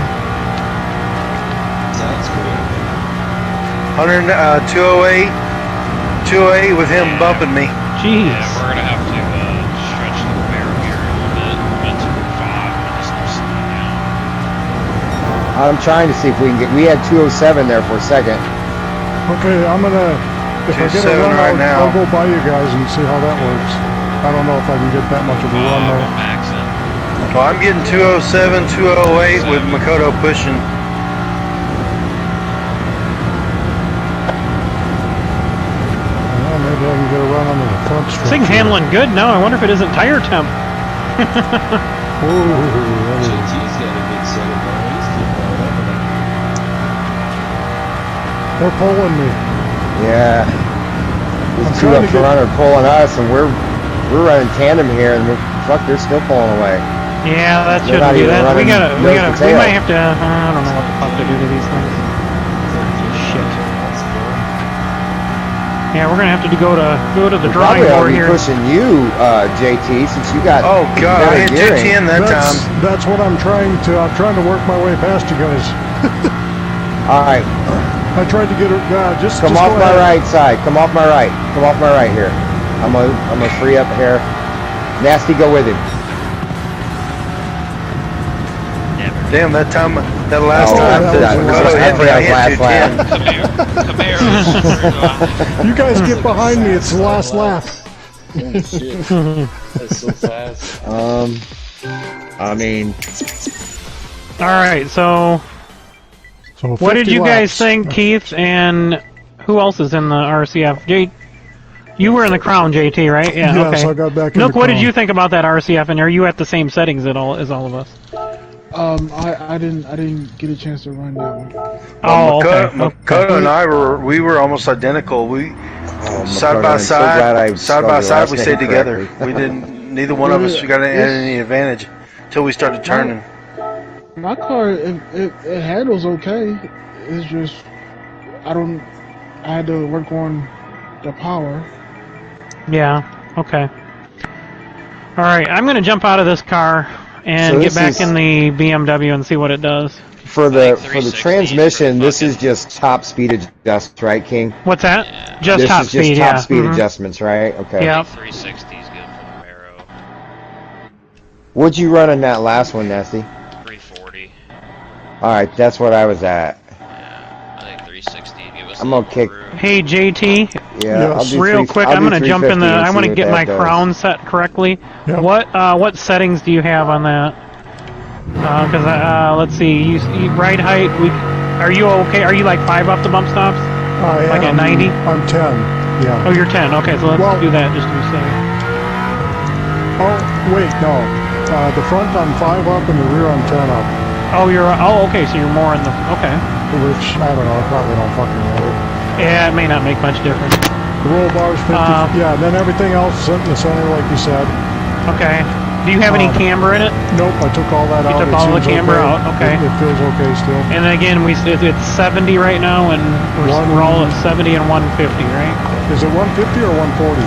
208 with him bumping me. Jeez. Yeah, we're gonna have to stretch the barrier here a little bit. Went to 5 and just slow down. I'm trying to see if we can get. We had 207 there for a second. Okay, I'm gonna. If I get a run, right now. I'll go by you guys and see how that works. I don't know if I can get that much of a run though. Well, I'm getting 207, 208 with Makoto pushing. Well, maybe I can get a run on the front stretch. This thing's handling good now. I wonder if it isn't tire temp. JT's got a big set of boys. They're pulling me. Yeah. I'm These two trying up to get- front are pulling us, and we're running tandem here, and fuck, they're still pulling away. Yeah, that They're shouldn't not be even that. We running we nose to tail. might have to. I don't know what the fuck to do to these things. Shit. Yeah, we're gonna have to go to the drawing Probably ought board to be here. pushing you, JT, since you got. Oh God, I hit better gearing. 210 that time. That's what I'm trying to. I'm trying to work my way past you guys. All right, I tried to get it. Just come just off go my ahead. right side. Come off my right. Come off my right here. I'm gonna free up here. Nasty, go with him. Damn, that time, that last Oh, time, that was Makoto hit me, I hit last 210. You guys get behind me. It's the last lap. Oh shit. That's so fast. I mean, All right, so So what did 50 you guys laps. think, Keith? And who else is in the RCF? You were in the Crown, JT, right? Yeah. Yes, okay. I got back in Nook, the what did Crown. you think about that RCF? And are you at the same settings as all of us? I didn't get a chance to run that one. Oh, okay. Makoto and I were almost identical. We side Makoto, by I'm so glad I side, spelled your we last stayed name together. correctly. We didn't. Neither one of us got any advantage until we started turning. My car, it handles okay. It's just I had to work on the power. Yeah. Okay. All right, I'm gonna jump out of this car and So get this back is- in the BMW and see what it does. For Like the 360 transmission, for this is fucking- just top speed adjust, right, King? What's that? Yeah. Just This top is just speed, top yeah. speed Mhm. adjustments, right? Okay. Yep. 360 is good for the Camaro. What'd you run in that last one, Nasty? 340. All right, that's what I was at. Yeah, I think 360 give us. I'm a gonna little kick- room. Hey, JT, Yeah, Yes. I'll do real three- quick, I'll I'm do gonna jump in 350 the. and I see want to what get that my does. crown set correctly. Yep. What settings do you have on that? Because let's see, you ride height. Are you okay? Are you like 5 off the bump stops? I Like at am, 90? I'm 10. Yeah. Oh, you're 10. Okay, so let's Well- do that just to be safe. Oh, wait, no. The front I'm 5 up and the rear I'm 10 up. Oh, okay. So you're more in the. Okay. Which, I don't know, I probably don't fucking matter. Yeah, it may not make much difference. The roll bar's 50. Yeah, and then everything else is in the center, like you said. Okay. Do you have any camber in it? Nope, I took all that out. took It all the seems camber out, okay. It feels okay still. And again, it's 70 right now, and we're all at 70 and 150, right? Is it 150 or 140?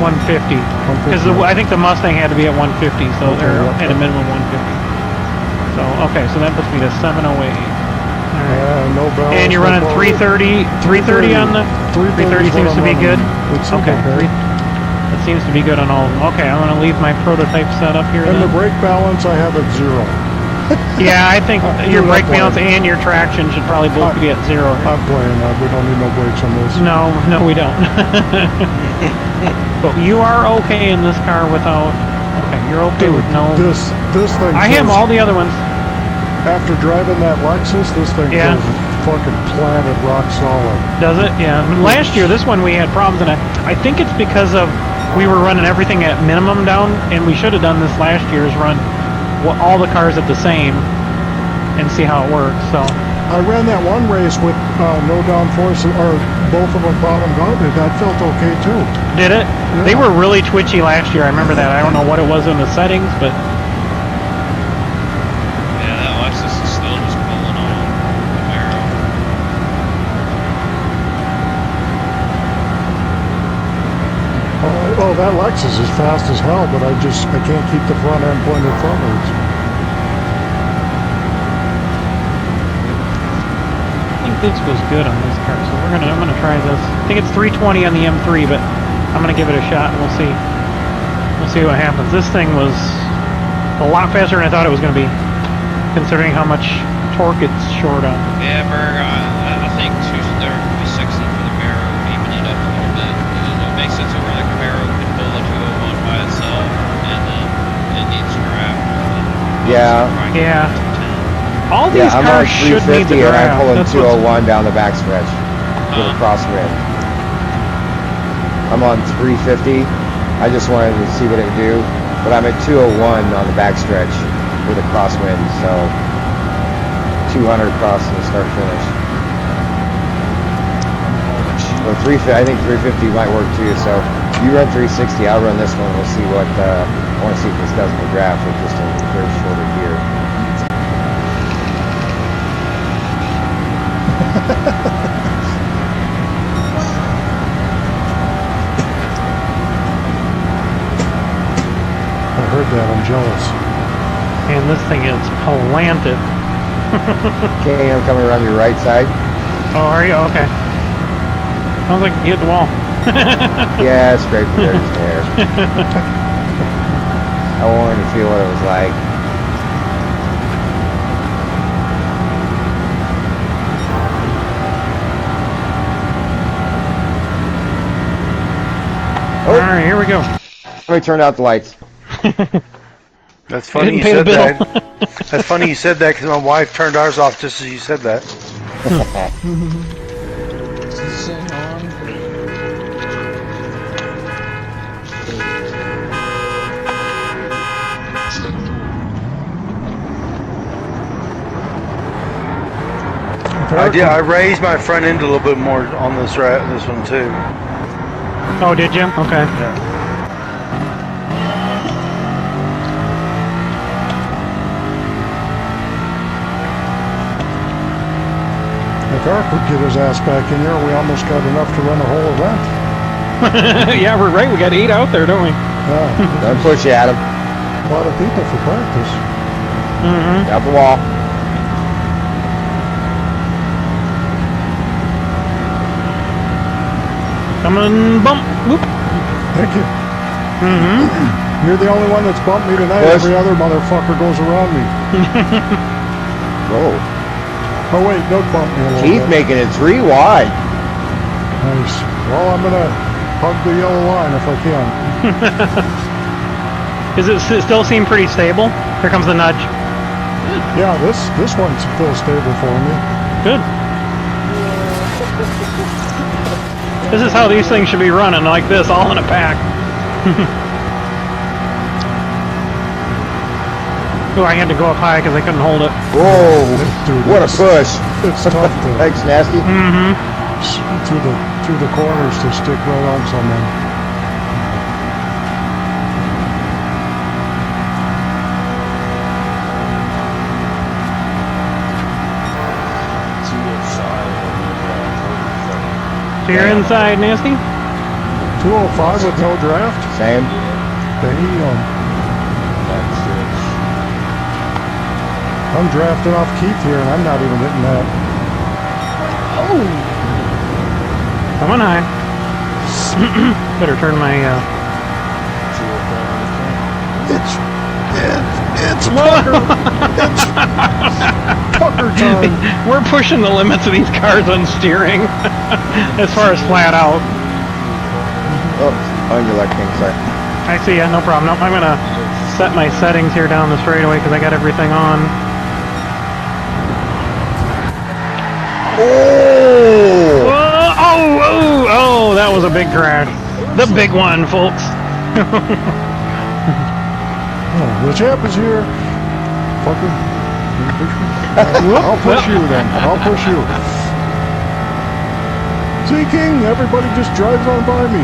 150. 150. Because I think the Mustang had to be at 150, so Okay, they're yep, at a minimum 150. So okay, so that puts me to 708. All right. No bells. And you're running no 330 on the. 330 seems to be good. It seems Okay. okay. That seems to be good on all of them. Okay, I'm gonna leave my prototype set up here. And the Then. brake balance I have at 0. Yeah, I think your You're brake not balance playing. and your traction should probably both be at 0. I'm playing that. We don't need no brakes on this. No, we don't. But you are okay in this car without. Okay, you're okay with no. This thing. I have feels- all the other ones. After driving that Lexus, this thing Yeah. feels fucking planted rock solid. Does it? Yeah. Last year, this one we had problems, and I think it's because of we were running everything at minimum down, and we should have done this last year is run all the cars at the same and see how it works. So. I ran that one race with no downforce, or both of them bottom guarded. That felt okay too. Did it? Yeah. They were really twitchy last year. I remember that. I don't know what it was in the settings, but Yeah, that Lexus is still just pulling on Camaro. Oh, that Lexus is fast as hell, but I can't keep the front end pointed frontwards. I think this was good on this car. So I'm gonna try this. I think it's 320 on the M3, but I'm gonna give it a shot and we'll see. We'll see what happens. This thing was a lot faster than I thought it was gonna be, considering how much torque it's short on. Yeah, Berg, I think 360 for the Camaro would even it up a little bit. It makes it to where the Camaro can pull a 201 by itself, and it needs draft. Yeah. All these I'm cars on should need the 350 and I'm draft. pulling That's 201 down the backstretch with a crosswind. I'm on 350. I just wanted to see what it would do, but I'm at 201 on the backstretch with a crosswind, so 200 across in the start finish. But 350, I think 350 might work too. So you run 360, I'll run this one. We'll see what I want to see if this does in the draft with just a very shorter gear. I heard that. I'm jealous. And this thing is planted. Okay, I'm coming around your right side. Oh, are you? Okay. Sounds like you hit the wall. Yeah, scrape the dirt there. I wanted to feel what it was like. Alright, here we go. Let me turn out the lights. That's funny you said that. That's funny you said that because my wife turned ours off just as you said that. I raised my front end a little bit more on this one too. Oh, did you? Okay. Yeah. If Eric would get his ass back in there, we almost got enough to run a whole event. Yeah, we're right. We got 8 out there, don't we? Yeah. Don't push you, Adam. A lot of people for practice. Mm-hmm. Out the wall. Coming, bump, whoop. Thank you. Mm-hmm. You're the only one that's bumped me tonight. Yes. Every other motherfucker goes around me. Whoa. Oh wait, Doug bumped me a little Keith bit. making it 3 wide. Nice. Well, I'm gonna hug the yellow line if I can. Does it still seem pretty stable? Here comes the nudge. Yeah, this one feels stable for me. Good. This is how these things should be running, like this, all in a pack. Oh, I had to go up high because I couldn't hold it. Whoa! Dude, What a push! It's tough to Thanks, Nasty. Mm-hmm. through the corners to stick right on someone. So you're inside, Nasty? 205 with no draft? Same. Damn. I'm drafting off Keith here, and I'm not even hitting that. Oh! Coming high. Better turn my, It's Tucker! It's Tucker time! We're pushing the limits of these cars on steering. As far as flat out. Oh, on your left hand side. I see ya, no problem. Nope, I'm gonna set my settings here down the straightaway because I got everything on. Oh, that was a big crash. The big one, folks. Oh, the champ is here. Fucker. I'll push you then. I'll push you. See, King, everybody just drives on by me.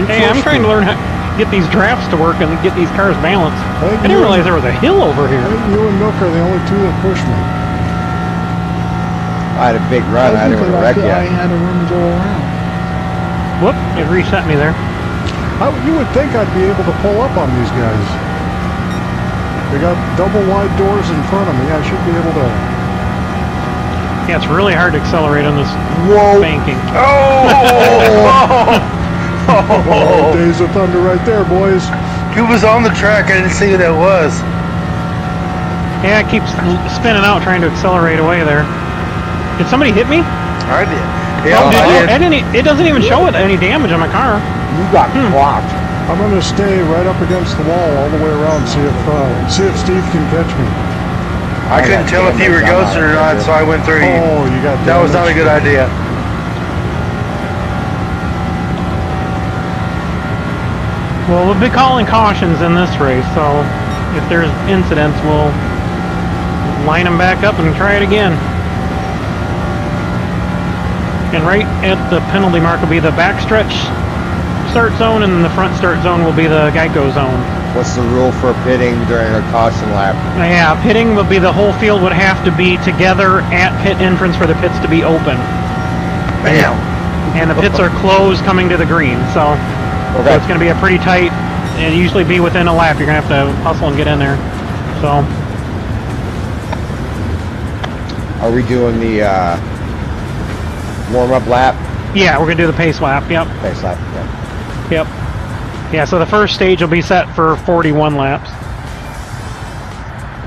Hey, I'm trying to learn how to get these drafts to work and get these cars balanced. I didn't realize there was a hill over here. You and Nook are the only two that push me. I had a big run. I didn't wreck yet. I had a room to go around. Whoop, it reset me there. You would think I'd be able to pull up on these guys. They got double wide doors in front of me. I should be able to. Yeah, it's really hard to accelerate on this banking. Oh, Days of Thunder right there, boys. Who was on the track? I didn't see who that was. Yeah, it keeps spinning out trying to accelerate away there. Did somebody hit me? I did. Yeah, Oh, I did. it doesn't even show it any damage on my car. You got clocked. I'm gonna stay right up against the wall all the way around, see if Steve can catch me. I couldn't tell if you were ghosted or not, so I went through you. Oh, you got That was not a good idea. Well, we'll be calling cautions in this race, so if there's incidents, we'll line them back up and try it again. And right at the penalty mark will be the backstretch start zone, and the front start zone will be the Geico zone. What's the rule for pitting during a caution lap? Yeah, pitting will be the whole field would have to be together at pit entrance for the pits to be open. Bam. And the pits are closed coming to the green, so, Okay. so it's going to be a pretty tight, and usually be within a lap. You're going to have to hustle and get in there. So, Are we doing the warm-up lap? yeah, we're going to do the pace lap, yep. Pace lap, yeah. Yep. Yeah, so the first stage will be set for 41 laps.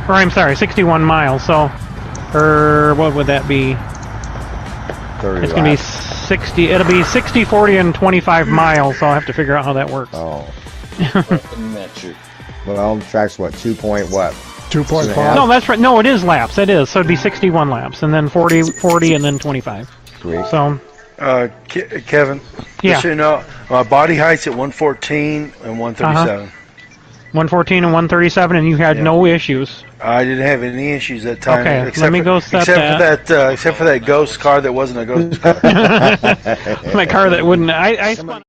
Or I'm sorry, 61 miles, so, or what would that be? 30 It's going to be laps. 60, it'll be 60, 40, and 25 miles, so I'll have to figure out how that works. Oh. Metric. Well, track's what, 2 point what? 2.5. No, that's right. No, it is laps. It is. So it'd be 61 laps, and then 40, and then 25. Sweet. So, Kevin, yeah, just so you know, my body height's at 114 and 137. 114 and 137, and you had no issues. I didn't have any issues that time. Okay, except let me for, go set except for that ghost car that wasn't a ghost car. My car that wouldn't. I spun.